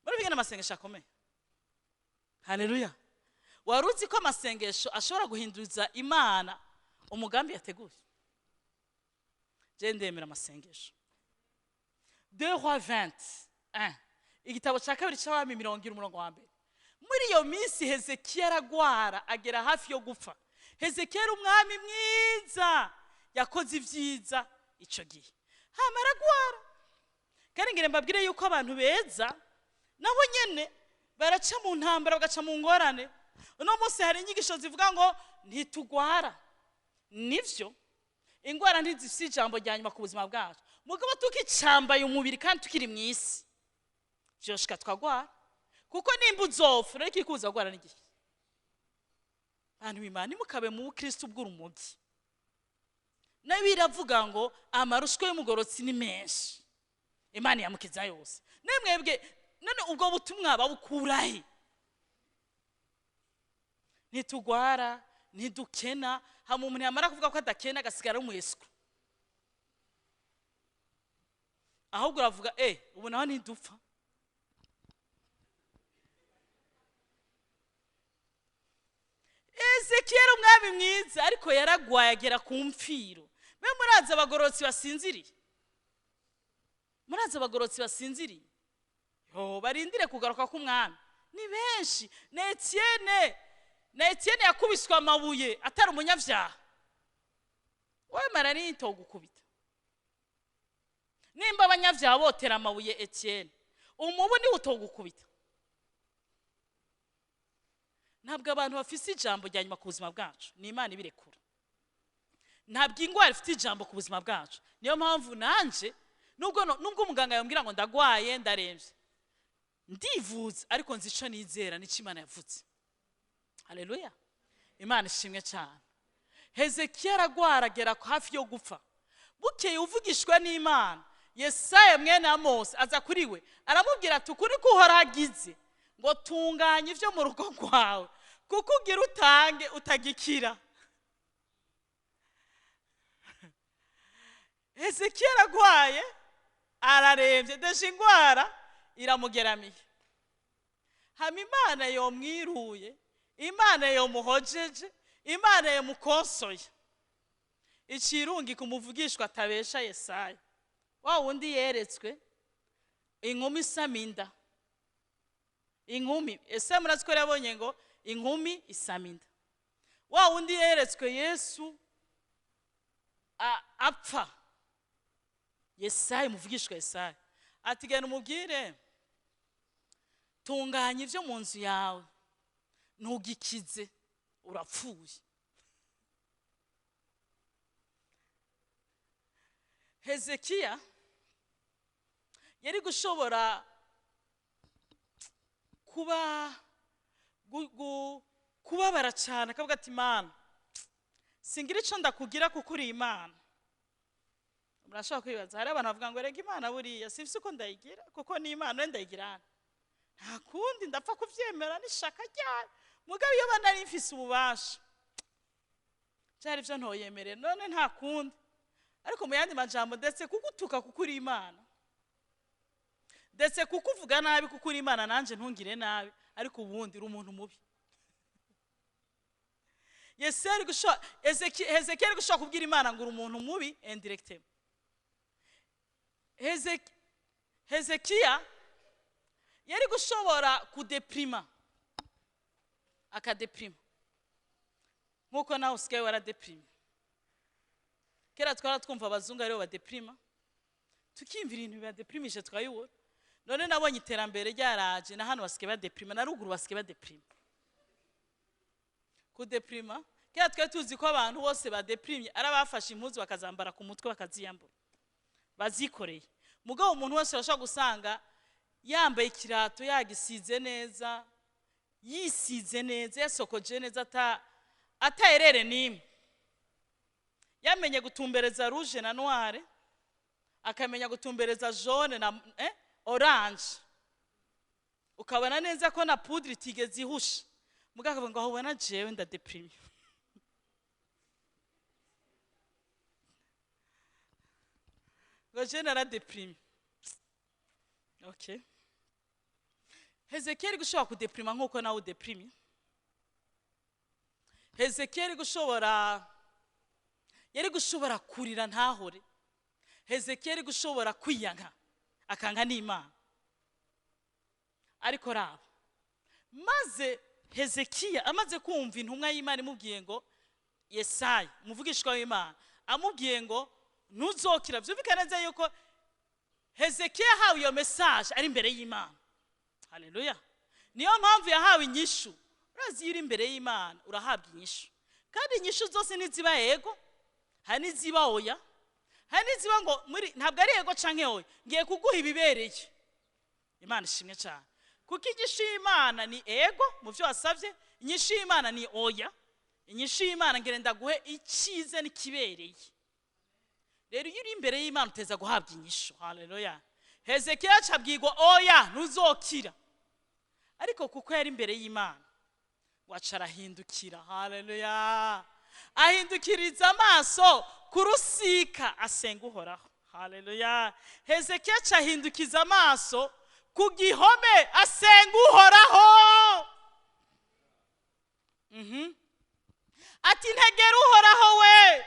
Speaker 1: Muri bigena amasengesho akomeye. Haleluya. Waruzi ko amasengesho ashobora guhinduza Imana umugambi yateguye? Je ndemera amasengesho. 2 Rois 21. Igitabo cya kabiri cy'Abami 20. Muri iyo minsi Hezekiya aragwara agera hafi yo gupfa. Hezekiya ari umwami mwiza, yakoze ivyiza ico gihe. Hama aragwara. Kandi ngire mbabwire yuko abantu beza nabo nyene baraca mu ntambara bagaca mu ngorane. Uno munsi hari inyigisho zivuga ngo ntitugwara. Nivyo, ingwara ntizifise ijambo rya nyuma ku buzima bwacu. Mugabo tukicambaye umubiri kandi tukiri mwisi, vyoshika twagwara. Kuko nimba uzopfa rero ikikuza gwara n'igihe. Abantu b'Imana nimukabe mu Kristo bw'urumogi. Nayo biravuga ngo amarushwe y'umugorotsi ni menshi, Imana yamukiza yose. Nemwebwe none ubwo butumwa babukurahe? Nitugwara, nidukena, hama umuntu yamara kuvuga ko adakena agasigara umwesku. Ahubwo uravuga ubu naho ntidupfa. Hezekiya umwami mwiza, ariko yaragwaye agera ku mfiro. Mbe muraza abagorotsi basinziriye? Muraza abagorotsi basinziriye? Barindire kugaruka k'umwami. Ni benshi. Na Etienne yakubiswe amabuye atari umunyavyaha. Wowe marari itogukubita. Nimba abanyavyaha botera amabuye Etienne, umubu ni utogukubita. Ntabwo abantu bafise ijambo rya nyuma ku buzima bwacu, ni Imana ibirekura. Ntabwo ingwara ifite ijambo ku buzima bwacu. Niyo mpamvu nanje nubwo umuganga yambwira ngo ndagwaye ndaremvye, ndivuza ariko nzi ico nizera ni Imana yavuze. Haleluya. Imana ishimwe cyane. Hezekiya aragwara agera hafi yo gupfa. Bukeye uvugishwa n'Imana, Yesaya mwene Amosi aza kuri we aramubwira ati ukuri ko uhoragize ngo tunganye ivyo mu rugo rwawe, kuko ugira utange utagikira. Hezekiya aragwaye ararembye deje ingwara iramugeramiye. Hama Imana yomwiruye, Imana yomuhojeje, Imana yomukonsoye, ikirungi kumuvugishwa atabesha Yesaya, wa wundi yeretswe inkumi isaminda. Inkumi ese muraziko yabonye ngo inkumi isaminda. Wa wundi yeretswe Yesu apfa, Yesaya muvugishwa Yesaya ati genda umubwire tunganya ivyo mu nzu yawe ntugikize urapfuye. Hezekiya yari gushobora kubabara cyane akavuga ati Imana singira ico ndakugira kuko uri Imana. Murashaka kwibaza hari abantu bavuga ngo rega Imana buriya sivise uko ndayigira kuko ni Imana ndayigirana nta kundi ndapfa kuvyemera n'ishaka ryayo. Mugabe iyo bana ari mfise ububasha cyari byo ntoyemerera none nta kundi. Ariko mu yandi majambo ndetse kugutuka kuko uri Imana, ndetse kukuvuga nabi kuko uri Imana nanje ntungire nabi, ariko ubundi uri umuntu mubi. Hezekiya ari gushaka kubwira Imana ngo uri umuntu mubi indirectement. Hezekiya yari gushobora kudeprima akadeprima nkuko nawe usigaye waradeprima. Kera twara twumva abazungu aribo badeprima tukimvira ibintu bibadeprimishe twayibura. None nabonye iterambere ryaraje na hano basigaye badeprima na ruguru basigaye badeprima. Kudeprima kera twe tuzi ko abantu bose badeprimye arabafashe impuzu bakazambara ku mutwe bakaziyambura bazikoreye. Mugabo umuntu wese arashaka gusanga yambaye ikirato yagisize neza yisize neza yasokoje neza atayerere nimwe, yamenye gutumbereza rouge na noire akamenya gutumbereza jaune na orange, ukabona neza ko na poudre itigeze ihusha. Mugabo ngo ahubona jewe ndadeprime. Ngo je naradeprime. Okay. Hezekiya gushobora kudeprima nkuko nawe udeprime. Hezekiya yari gushobora kurira ntahore. Hezekiya gushobora kwiyanka akanga n'Imana. Ariko raba maze Hezekiya amaze kumva intumwa y'Imana imubwiye ngo Yesaya umuvugishwa w'Imana amubwiye ngo ntuzokira. Byumvikana neza yuko Hezekiya yahawe iyo message ari imbere y'Imana. Haleluya. Niyo mpamvu yahawe inyishu. Urazi iri imbere y'Imana urahabwa inyishu. Kandi inyishu zose niziba yego, hari niziba oya, hari niziba ngo muri ntabwo ari yego canke oya, ngiye kuguha ibibereye. Imana ishimwe cyane. Kuko inyishu y'Imana ni ego mu byo wasavye, inyishu y'Imana ni oya. Inyishu y'Imana ngire ndaguhe icize n'ikibereye. Rero iyo uri imbere y'Imana uteza guhabwa inyishu. Haleluya. Hezekiya acabwirwa oya ntuzokira. Ariko kuko yari imbere y'Imana wacara hindukira. Haleluya. Ahindukiriza amaso kurusika asenga Uhoraho. Haleluya. Hezekiya ahindukiza amaso ku gihome asenga Uhoraho. Ati ntegera Uhoraho we,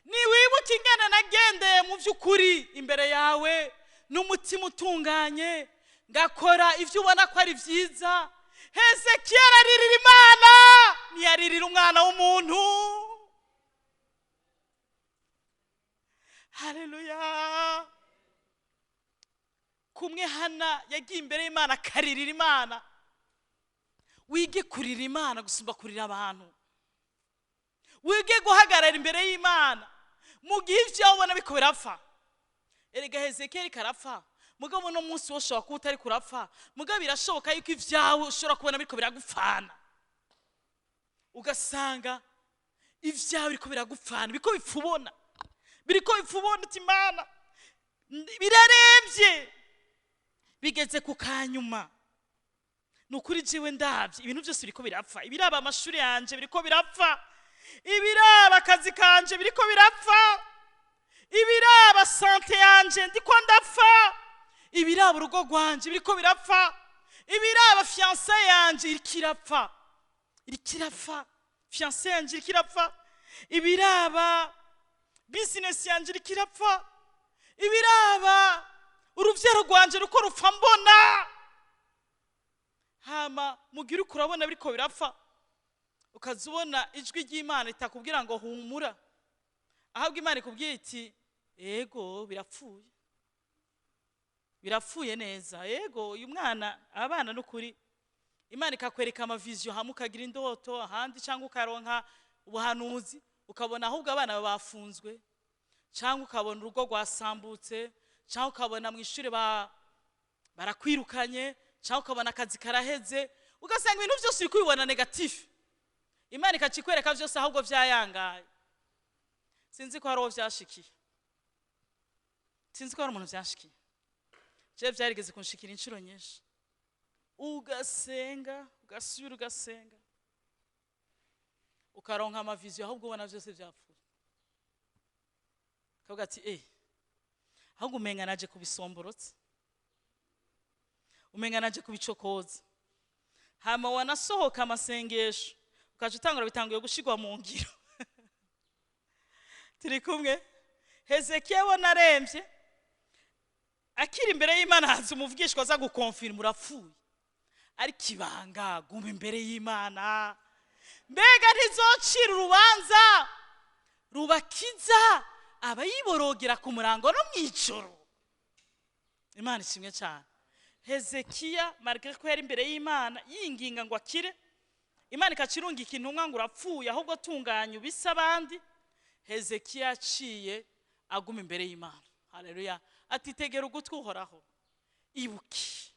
Speaker 1: niwibuka ingene nagendeye mu by'ukuri imbere yawe n'umutima utunganye ngakora ivyo ubona ko ari vyiza. Hezekiya aririra Imana ntiyaririra umwana w'umuntu. Haleluya. Kumwe Hana yagiye imbere y'Imana akaririra Imana. Wige kurira Imana gusumba kurira abantu. Wige guhagarara imbere y'Imana mu gihe ivyo ubona biko birapfa. Erega Hezekiya karapfa, mugabo no munsi woshobora kuba utari kurapfa, mugabo birashoboka yuko ivyawe ushobora kubona biko biragupfana. Ugasanga ivyawe biko biragupfana, biko bipfubona. Biriko bipfubona uti Imana birarembye. Bigeze ku kanyuma. Nukuri jiwe ndavye ibintu byose biriko birapfa. Ibiraba amashuri yanje biriko birapfa. Ibiraba akazi kanje biriko birapfa. ibiraba sante yanje ndiko ndapfa, ibiraba urugo rwanje biriko birapfa, ibiraba fiancé yanje irikirapfa, fiancé yanje irikirapfa, ibiraba business yanje irikirapfa, ibiraba uruvyaro rwanje ruko rupfa mbona. Hama mugira uko urabona biriko birapfa, ukazubona ijwi ry'Imana itakubwira ngo humura, ahubwo Imana ikubwiye iti ego birapfuye neza, ego uyu mwana abana n'ukuri. Imana ikakwereka amavision hamwe ukagira indoto ahandi, cyangwa ukaronka ubuhanuzi ukabona ahubwo abana bafunzwe, cyangwa ukabona urugo rwasambutse, cyangwa ukabona mu ishuri barakwirukanye, cyangwa ukabona akazi karaheze, ugasanga ibintu byose uri kubibona negatif. Imana ikakikwereka byose ahubwo byayangaye. Sinzi ko hari uwo byashikiye, sinzi ko hari umuntu byashikiye. Je byarigeze kunshikira inshuro nyinshi, ugasenga ugasubira ugasenga, ukaronka amavision ahubwo ubona byose byapfuye. Kavuga ati ahubwo umenga naje kubisomborotse, umenga naje kubicokoza. Hama wanasohoka amasengesho ukaje utangura bitanguye gushigwa mu ngiro. Turi kumwe. Hezekiya wanaremvye akiri imbere y'Imana, haza umuvugishwa aza gukonfirma urapfuye, ari kibanga guma imbere y'Imana. Mbega ntizocira urubanza rubakiza abayiborogera ku murango no mw'ijoro. Imana ishimwe cyane. Hezekiya malgré ko yari imbere y'Imana yinginga ngo akire, Imana ikacirungika intumwa ngo urapfuye ahubwo tunganya ubisa abandi. Hezekiya aciye aguma imbere y'Imana. Haleluya. Ati tegera ugutwi uhoraho, ibuki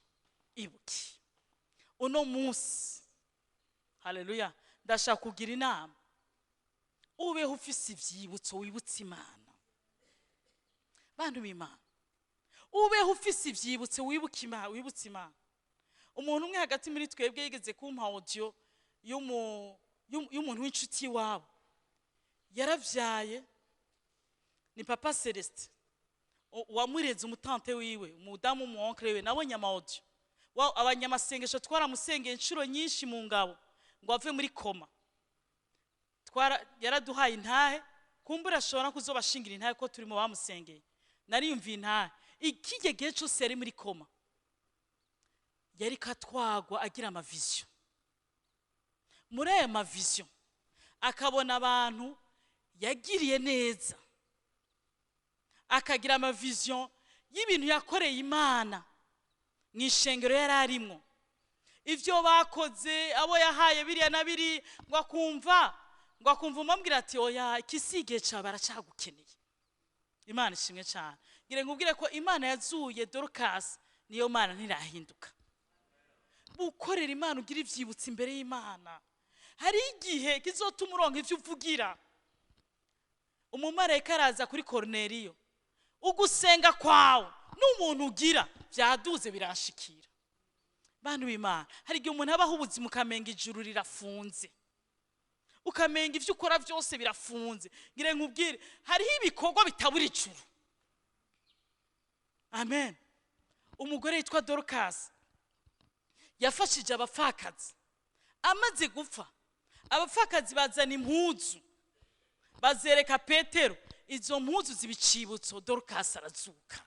Speaker 1: uno munsi. Haleluya. Ndashaka kugira inama, ubeho ufise ivyibutso wibutse Imana. Bantu b'Imana, ubeho ufise ivyibutso wibutse Imana. Umuntu umwe hagati muri twebwe yigeze kumpa audio y'umuntu w'inshuti wabo, yaravyaye ni Papa Celeste, wamureze umutante wiwe, umudamu mu oncle we. Nabonye amaudio abanyamasengesho twaramusengeye inshuro nyinshi mu ngabo ngo ave muri koma. Yaraduhaye intahe, kumbura ashobora kuzobashingira intahe ko turi mu bamusengeye. Nariyumviye intahe ikigege cyose yari muri koma, yari katwagwa agira amavision. Muri aya mavision akabona abantu yagiriye neza, akagira amavision y'ibintu yakoreye Imana mw'ishengero yari arimo, ivyo bakoze abo yahaye biriya na biri, ngo akumva umubwira ati oya ikisige ca baracagukeneye. Imana ishimwe cyane. Ngire ngubwire ko Imana yazuye Dorcas niyo Mana ntirahinduka. Bukorera Imana ugira ivyibutse imbere y'Imana, hari igihe kizotuma uronka ivyo uvugira. Umumarayika araza kuri Korneliyo, ugusenga kwawe n'umuntu ugira byaduze birashikira. Bantu b'Imana, hari igihe umuntu abaho ubuzima ukamenga ijuru rirafunze, ukamenga ivyo ukora byose birafunze. Ngire nkubwire hariho ibikorwa bitabura ijuru. Amen. Umugore yitwa Dorcas yafashije abapfakazi, amaze gupfa abapfakazi bazana impuzu bazereka Petero, izo mpuzu zibicibutso. Dorcas arazuka.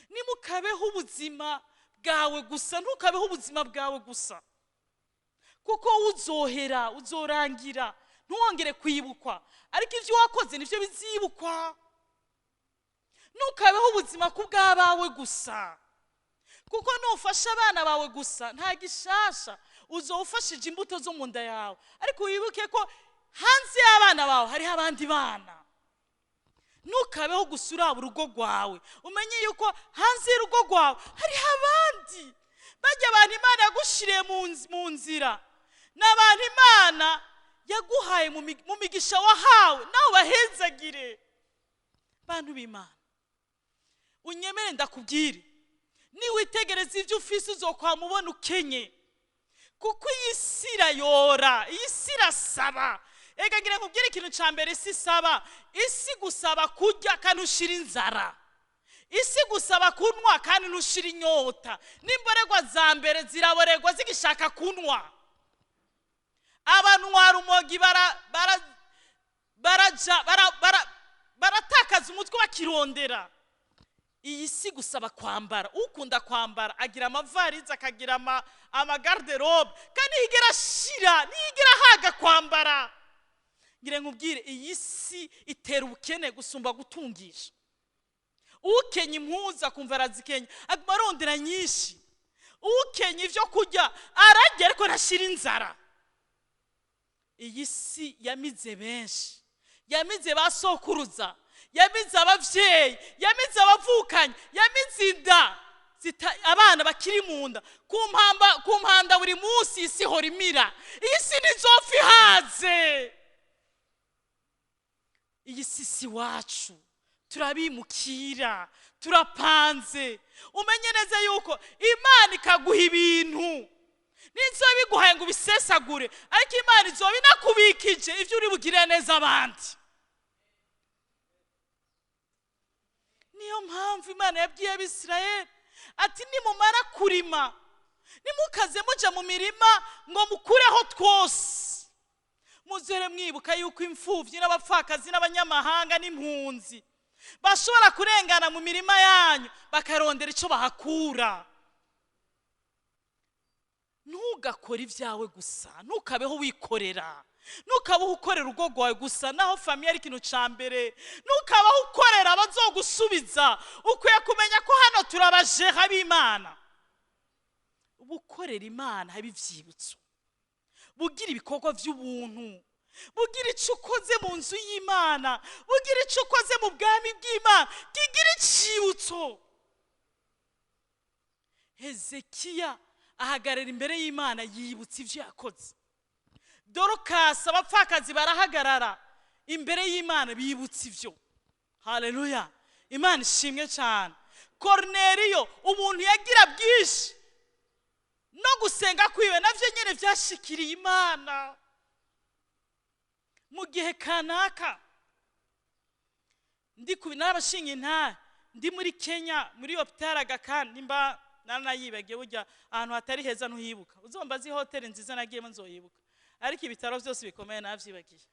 Speaker 1: Nimukabeho ubuzima bwawe gusa, ntukabeho ubuzima bwawe gusa, kuko uzohera uzorangira ntuwongere kwibukwa, ariko ivyo wakoze nivyo bizibukwa. Ntukabeho ubuzima kubw'abawe gusa, kuko nufasha abana bawe gusa nta gishasha uzofashije imbuto zo mu nda yawe, ariko wibuke ko hanze y'abana bawe hariho abandi bana. Ntukabeho gusa uraba urugo rwawe, umenye yuko hanze y'urugo rwawe hariho abandi. Bajya abantu Imana yagushiriye mu nzira, n'abantu Imana yaguhaye mu migisha wahawe, nawe bahezagire. Bantu b'Imana, unyemere ndakubwire, niwitegereza ivyo ufise uzokwamubona ukenye, kuko iyi si irayora, iyi si irasaba, ega ngira nkubwire ikintu ca mbere isi saba, isi gusaba kurya kandi ushira inzara, isi gusaba kunwa kandi nushira inyota, n'imborerwa za mbere ziraborerwa zigishaka kunwa. Abanwa rumogi baratakaza umutwe bakirondera. Iyi si gusaba kwambara, ukunda kwambara agira amavarize, akagira ama garderobe, kandi yigera shira, niyigera haga kwambara. Ngire nkubwire iyi si itera ubukene gusumba gutungisha. Ukenye impuza kumva arazikenya, aguma arondera nyinshi. Ukenye ivyo kurya ararya ariko ntashira inzara. Iyi si yamize benshi, yamize basokuruza, yamize abavyeyi, yamize abavukanye, yamize inda abana bakiri mu nda. Kumpanda buri munsi isi hora imira. Iyi si nizopfa ihaze. Iyi si si wacu, turabimukira, turapanze. Umenye neza yuko Imana ikaguha ibintu nizo biguhaye ngo bisesagure, ariko Imana izoba inakubikije ivyo uri bugire neza abandi. Niyo mpamvu Imana yabwiye Abisirayeli ati nimumara kurima, nimukaze muja mu mirima ngo mukureho twose, muzere mwibuka yuko imfuvyi n'abapfakazi n'abanyamahanga n'impunzi bashobora kurengana mu mirima yanyu bakarondera ico bahakura. Ntugakora ivyawe gusa, ntukabeho wikorera, ntukabeho ukorera urugo rwawe gusa naho famiye ari ikintu ca mbere, ntukabeho ukorera abazogusubiza. Ukwiye kumenya ko hano turabajeha b'Imana. Ubukorera Imana haba ivyibutso, bugira ibikorwa vy'ubuntu, bugira ico ukoze mu nzu y'Imana, bugira ico ukoze mu bwami bw'Imana, kigira icibutso. Hezekiya ahagarara imbere y'Imana yibutsa ivyo yakoze. Dorokasi abapfakazi barahagarara imbere y'Imana bibutsa ivyo. Haleluya, Imana ishimwe cyane. Korneliyo umuntu yagira bwinshi, no gusenga kwiwe navyo nyene vyashikiriye Imana. Mu gihe kanaka n'abashinga intara ndi muri Kenya muri hospital Aga nimba nanayibagiye burya ahantu hatari heza ntuhibuka. Uzomba zi hotel nziza nagiyemo nzoyibuka, ariko ibitaro byose bikomeye navyibagiye.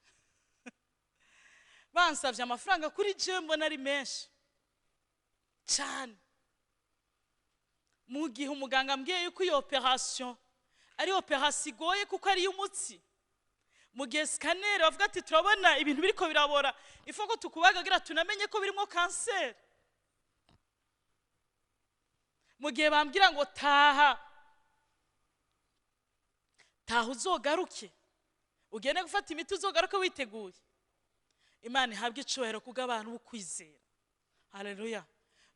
Speaker 1: Bansavye amafaranga kuri je mbona ari menshi cyane. Mu gihe umuganga ambwiye yuko iyo operation ari operation igoye kuko ari y'umutsi. Mu gihe scanner bavuga ati turabona ibintu biriko birabora, ifo ko tukubagagira tunamenye ko birimo cancer. Mu gihe bambwira ngo taha uzogaruke, ugende gufata imiti uzogaruke witeguye. Imana ihabwe icubahiro kuko abantu ukwizera. Haleluya.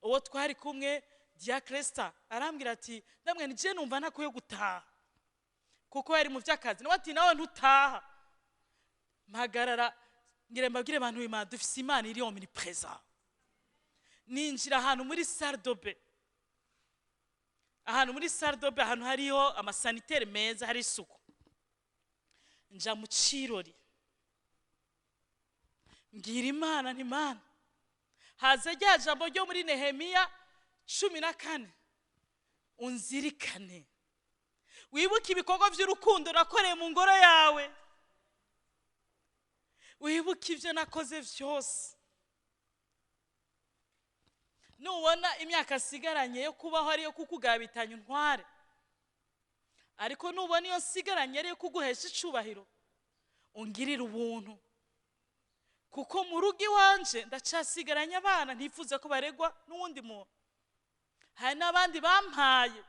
Speaker 1: Uwo twari kumwe Dia Krista arambwira ati ndamwe nije numva ntakuye gutaha kuko yari mu vyakazi. Nawe ati nawe ntutaha. Mpagarara ngire mbabwire abantu Imana dufise Imana iri omnipresent. Ninjira ahantu muri Sardobe, ahantu muri Sardobe ahantu hariho amasanitaire meza, hari isuku. Nja mu cirori ngira Imana ni Imana. Haza rya jambo ryo muri Nehemiya 14, unzirikane wibuke ibikorwa by'urukundo nakoreye mu ngoro yawe, wibuke ivyo nakoze vyose. Nubona imyaka sigaranye yo kubaho ariyo kukugabitanya ntware, ariko nubona iyo sigaranye ariyo kuguhesha icubahiro, ungirira ubuntu. Kuko mu rugo iwanje ndacasigaranya abana ntifuza ko baregwa n'uwundi muntu. Hari n'abandi bampaye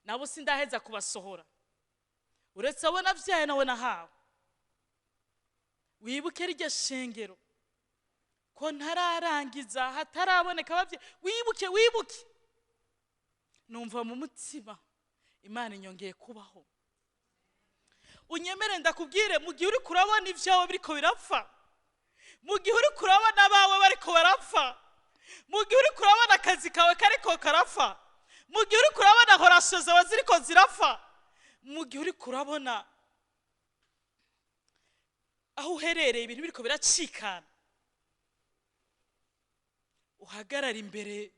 Speaker 1: nabo sindaheza kubasohora, uretse abo navyaye nawe nahawe. Wibuke iryo shengero ko ntararangiza hataraboneka abavye. Wibuke numva mu mutima Imana inyongeye kubaho. Unyemere ndakubwire, mu gihe uri kurabona ivyawe biriko birapfa, mu gihe uri kurabona abawe bariko barapfa, mu gihe uri kurabona akazi kawe kariko karapfa, mu gihe uri kurabona horasyo zawe ziriko zirapfa, mu gihe uri kurabona aho uherereye ibintu biriko biracikana, uhagarara imbere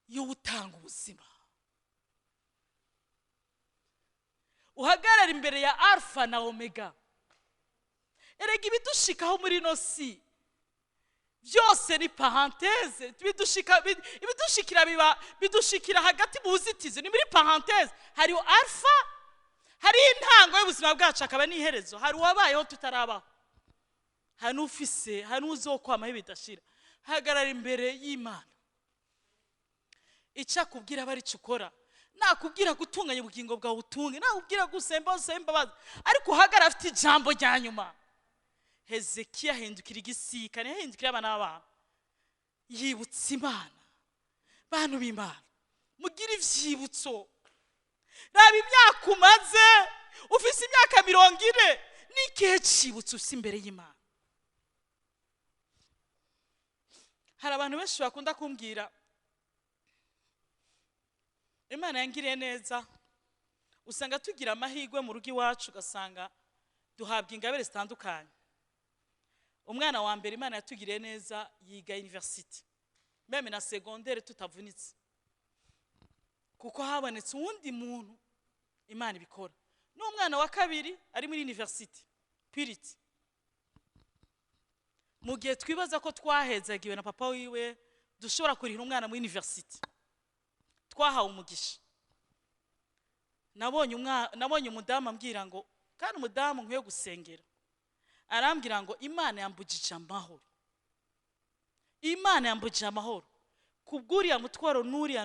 Speaker 1: y'utanga ubuzima, uhagarara imbere ya Alpha na Omega. Erega ibidushikaho muri no si byose ni parenthèse, ibidushikira bidushikira hagati mu buzitizo, ni muri parenthèse. Hari Alpha, hari intango y'ubuzima bwacu, akaba n'iherezo. Hari wabayeho tutarabaho, hari n'ufise, hari n'uzokwamaho bidashira. Hagarara imbere y'Imana, icyo akubwira bari cukora, nakubwira gutunganya ubugingo bwawe utunge, nakubwira gusemba bazi, ariko uhagarara afite ijambo rya nyuma. Hezekiya ahindukira igisika, ahindukira abana b'abantu, yibutsa Imana. Bantu b'Imana, mugira ivyibutso. Raba imyaka umaze, ufise imyaka 40, n'ikihe cibutso ufise imbere y'Imana. Hari abantu benshi bakunda kumbwira, Imana yangiriye neza, usanga tugira amahirwe mu rugo iwacu, ugasanga duhabwa ingabire zitandukanye. Umwana wa mbere Imana yatugiriye neza yiga university, meme na secondaire tutavunitse, kuko habonetse uwundi muntu Imana ibikora. N'umwana wa kabiri ari muri university Purity, mu gihe twibaza ko twahezagiwe na papa wiwe dushobora kurihira umwana muri university, twahawe umugisha. Nabonye umudamu ambwira ngo, kandi umudamu nkwiye gusengera, arambwira ngo Imana yambujije amahoro, Imana yambujije amahoro, kubw'uriya mutwaro n'uriya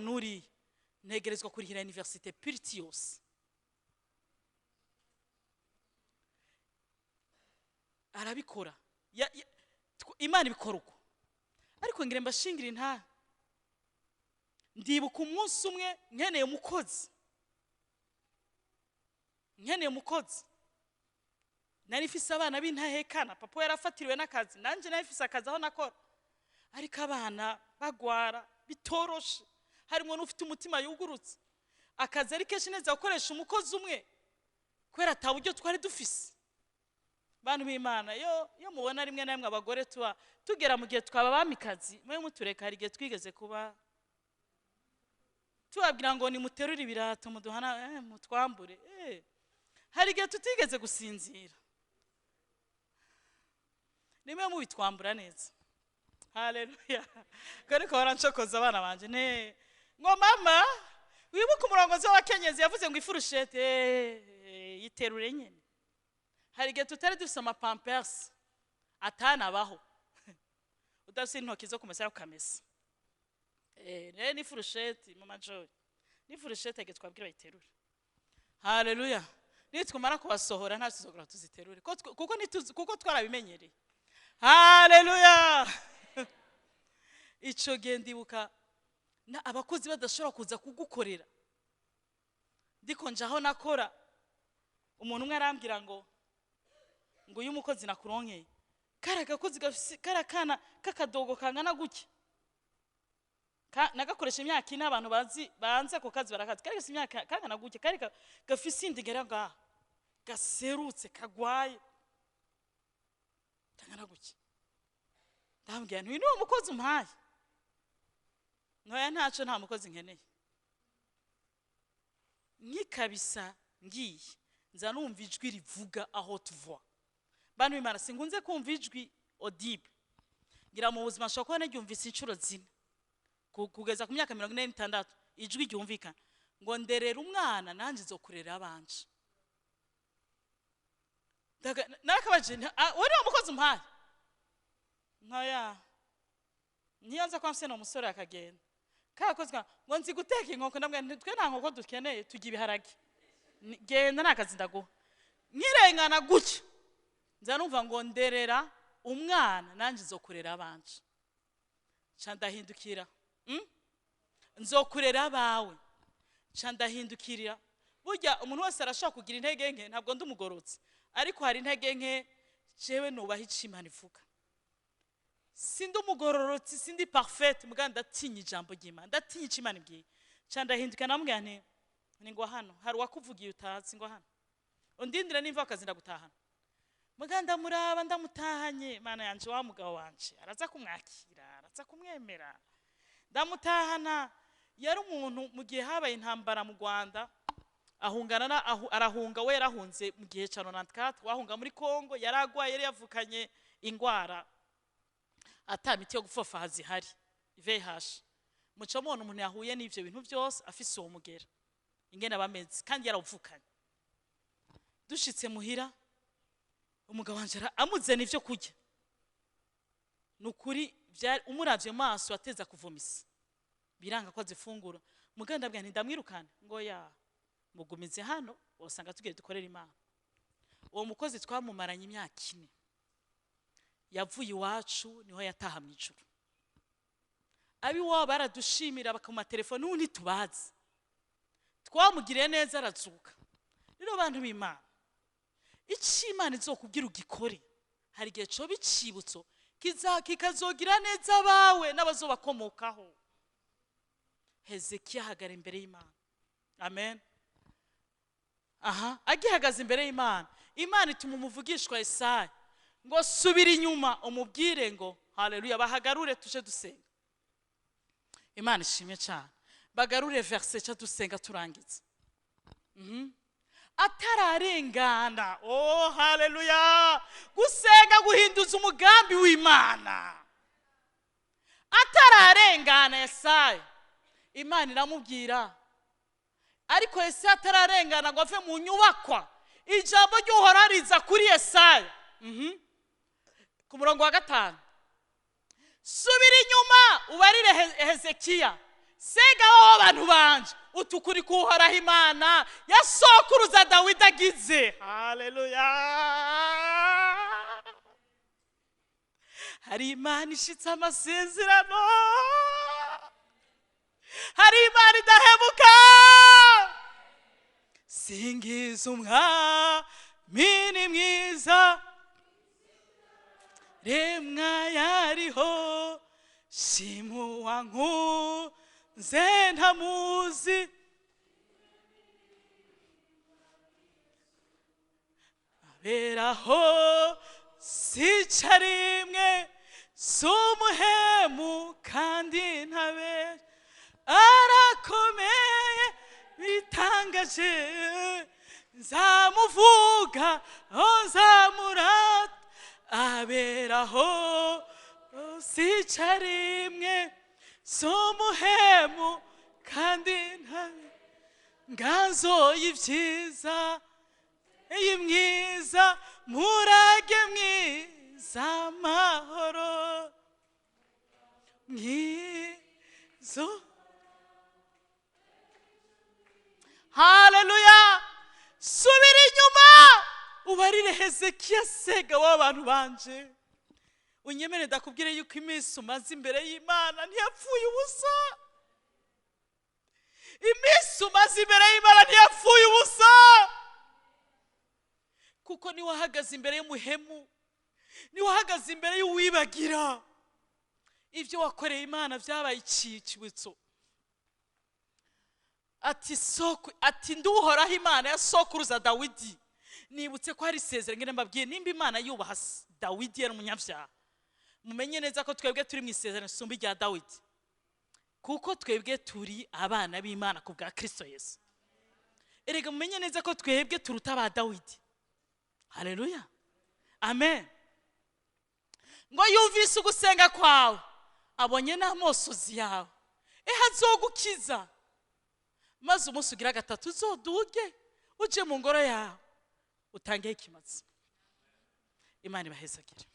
Speaker 1: ntegerezwa kurihira university Purity yose. Arabikora, Imana ibikora uko. Ariko ngire mbashingira inta, ndibuka umunsi umwe nkeneye umukozi, nari mfise abana b'intahekana, papa yarafatiriwe n'akazi, nanje nari mfise akazi aho nakora, ariko abana bagwara bitoroshe, harimo n'ufite umutima yugurutse. Akazi ari kenshi neza gukoresha umukozi umwe, kubera ata buryo twari dufise. Bantu b'Imana, yo mubona rimwe na rimwe abagore tugera mu gihe twaba bamikazi, mwe mutureka. Hari igihe twigeze kuba tubabwira ngo nimuterure ibirato muduhana mutwambure, hari igihe tutigeze gusinzira, nimwe mubitwambura neza. Haleluya. Kandi ko barancokoza abana banje, ngo mama wibuka umurongozi w'abakenyezi yavuze ngo ifurushete yiterure nyene. Hari igihe tutari dufise amapampers atanabaho, udafise intoki zo kumesa ukamesa. Ni furushete mama Joy, ni furushete igihe twabwira bayiterure. Haleluya. Nitwumara kubasohora nta tuzogura tuziterure, kuko twarabimenyereye. Haleluya. Ico gihe ndibuka abakozi badashobora kuza kugukorera, ndiko njaho nakora, umuntu umwe arambwira ngo uyu mukozi nakuronkeye, karagakozi karakana kakadogo kangana guke, nagakoresha imyaka ine, abantu banze ko kazi barakazi, karigase imyaka kangana guke, kari gafise indigera ngaha, gaserutse kagwaye kangana guke. Ndambwira nti ni umukozi umpaye, noya ntaco, nta mukozi nkeneye. Nkikabisa ngiye nza numva ijwi rivuga aho tuva. Bantu b'Imana, singunze kumva ijwi audible, ngira mu buzima nshobora kuba naryumvise inshuro 4 kugeza ku myaka 46, ijwi ryumvikana ngo nderera umwana nanje zokurera abanje. Nakabaje wari umukozi umpaye, noya niyanza kwa mse no musore akagenda, kakozwa ngo nzi guteka inkoko, ndabwo twe nta nkoko dukeneye, tugiye ibiharage, genda nakazi ndaguha. Nkirengana gucyo nza numva ngo nderera umwana nanje zokurera abanje. Candahindukira, nzokurera abawe. Candahindukirira, burya umuntu wese arashaka kugira intege nke, ntabwo ndumugorotse, ariko hari intege nke jewe nubaha icimana ivuga. Sindi umugororotsi, sindi parfait, muganda ndatinya ijambo ry'Imana, ndatinya icimana ibwiye. Candahinduka namubwira nti ngo hano hari wakuvugiye utazi, ngo hano undindira nimva akazi ndagutahana. muganda muraba ndamutahanye mana yanje wa mugabo wanje araza kumwakira araza kumwemera ndamutahana yari umuntu mu gihe habaye intambara mu Rwanda arahunga we yarahunze mu gihe ca 94 wahunga muri Kongo yaragwaye yari yavukanye ingwara atamiti yo gufofa hazihari VIH muco mubona umuntu yahuye n'ivyo bintu byose afise uwo mugera ingene abameze kandi yaravukanye dushitse muhira umugabo wanje amuze n'ivyo kurya nukuri umuravye maso ateza kuvomisa biranga ko azifungura muganda bwa ndamwirukana ngo ya mugumize hano wasanga tugiye dukorera Imana uwo mukozi twamumaranye imyaka 4 yavuye iwacu niho yataha mu ijuru abi wabo baradushimira bakama telefone undi tubazi twamugiriye neza arazuka rero bantu b'Imana iki Imana izokubwira ugikore hari gihe cyo bicibutso kikazogira neza bawe n'abazobakomokaho Hezekiya hagara imbere y'Imana amen agihagaze imbere y'Imana Imana ituma umuvugishwa Yesaya ngo subira inyuma umubwire ngo haleluya bahagarure tuje dusenga Imana ishimye cyane bagarure verse cya dusenga turangiza atararengana oh haleluya gusenga guhinduza umugambi w'Imana atararengana Yesaya Imana iramubwira ariko Yesaya atararengana ngo ave mu nyubakwa ijambo ry'Uhoraho riza kuri Yesaya ku murongo wa 5 subira inyuma ubarire Hezekiya sega wowe abantu banje utukuri kuhoraho Imana yasokuruza Dawidi agize haleluya hari Imana ishitse amasezerano hari Imana idahemuka singiza umwami ni mwiza remwa yariho shimuwa nkunze ntamuzi aberaho sicarimwe sumuhemu kandi ntabe arakomeye bitangaje nzamuvuga nzamurata aberaho sicarimwe sumuhemu kandi ntabe nganzo y'ivyiza y'imwiza murage mwiza amahoro mwizo haleluya subira inyuma ubarire Hezekiya sega w'abantu banje unyemere ndakubwire yuko iminsi umaze imbere y'Imana ntiyapfuye ubusa iminsi umaze imbere y'Imana ntiyapfuye ubusa kuko ni wahagaze imbere y'umuhemu ni wahagaze imbere y'uwibagira ivyo wakoreye Imana vyabaye ikibutso ati nduhoraho Imana yasokuruza Dawidi nibutse ko hari isezerano ngene mbabwiye nimba Imana yubaha Dawidi yari umunyavyaha mumenye neza ko twebwe turi mu isezerano sumbi rya Dawidi kuko twebwe turi abana b'Imana ku bwa Kristo Yesu erega mumenye neza ko twebwe turuta aba Dawidi haleluya amen ngo yumvise ugusenga kwawe abonye n'amosozi yawe azogukiza maze umunsi ugira 3 uzoduge uje mu ngoro yawe utangiye ikimazi Imana ibahezagire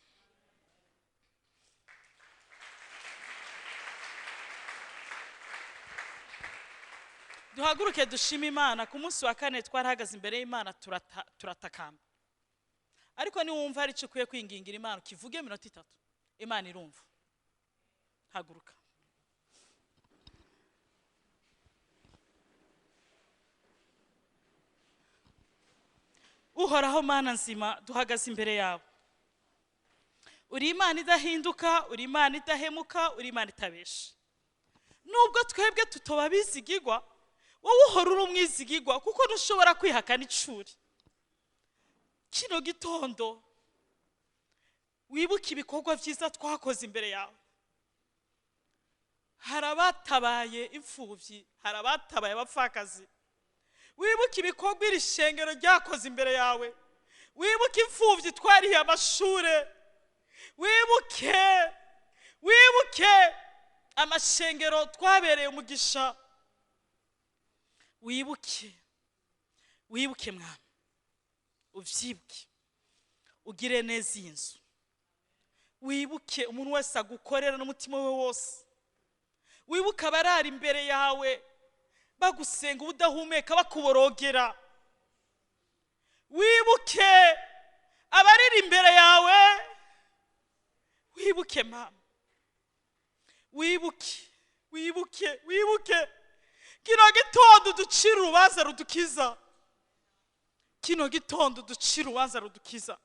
Speaker 1: duhaguruke dushima Imana ku munsi wa 4 twarahagaze imbere y'Imana turatakamba ariko ni wumva ari cyo kwingingira Imana kivuge minota 3 Imana irumva haguruka Uhoraho Mana nzima duhagaze imbere yawe uri Imana idahinduka uri Imana idahemuka uri Imana itabesha nubwo twebwe tutoba bizigirwa wowe uhora uri umwizigirwa kuko ntushobora kwihakana icuri kino gitondo wibuke ibikorwa byiza twakoze imbere yawe. Hari abatabaye imfubyi, hari abatabaye abapfakazi. Wibuke ibikorwa iri shengero ryakoze imbere yawe. Wibuke imfubyi twariye amashure. Wibuke amashengero twabereye umugisha. Wibuke mwana, uvyibuke, ugire neza inzu. Wibuke umuntu wese agukorera n'umutima we wose. Wibuke abarara imbere yawe bagusenga ubudahumeka bakuborogera. Wibuke abarira imbere yawe. Wibuke mama, wibuke kino gitondo ducira urubanza rudukiza. Kino gitondo ducira urubanza rudukiza.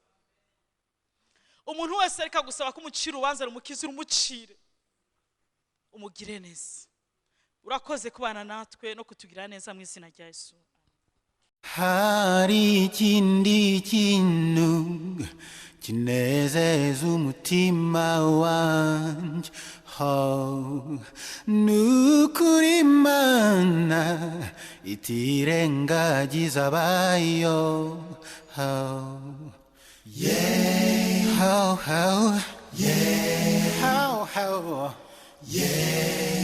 Speaker 1: Umuntu wese ariko gusaba ko umucira urubanza rumukiza, urumucire, umugire neza. Urakoze kubana natwe no kutugira neza mu izina rya Yesu.
Speaker 2: hari ikindi kintu kinezeza umutima wanjye, nukuri Imana itirengagiza abayo. Yeah.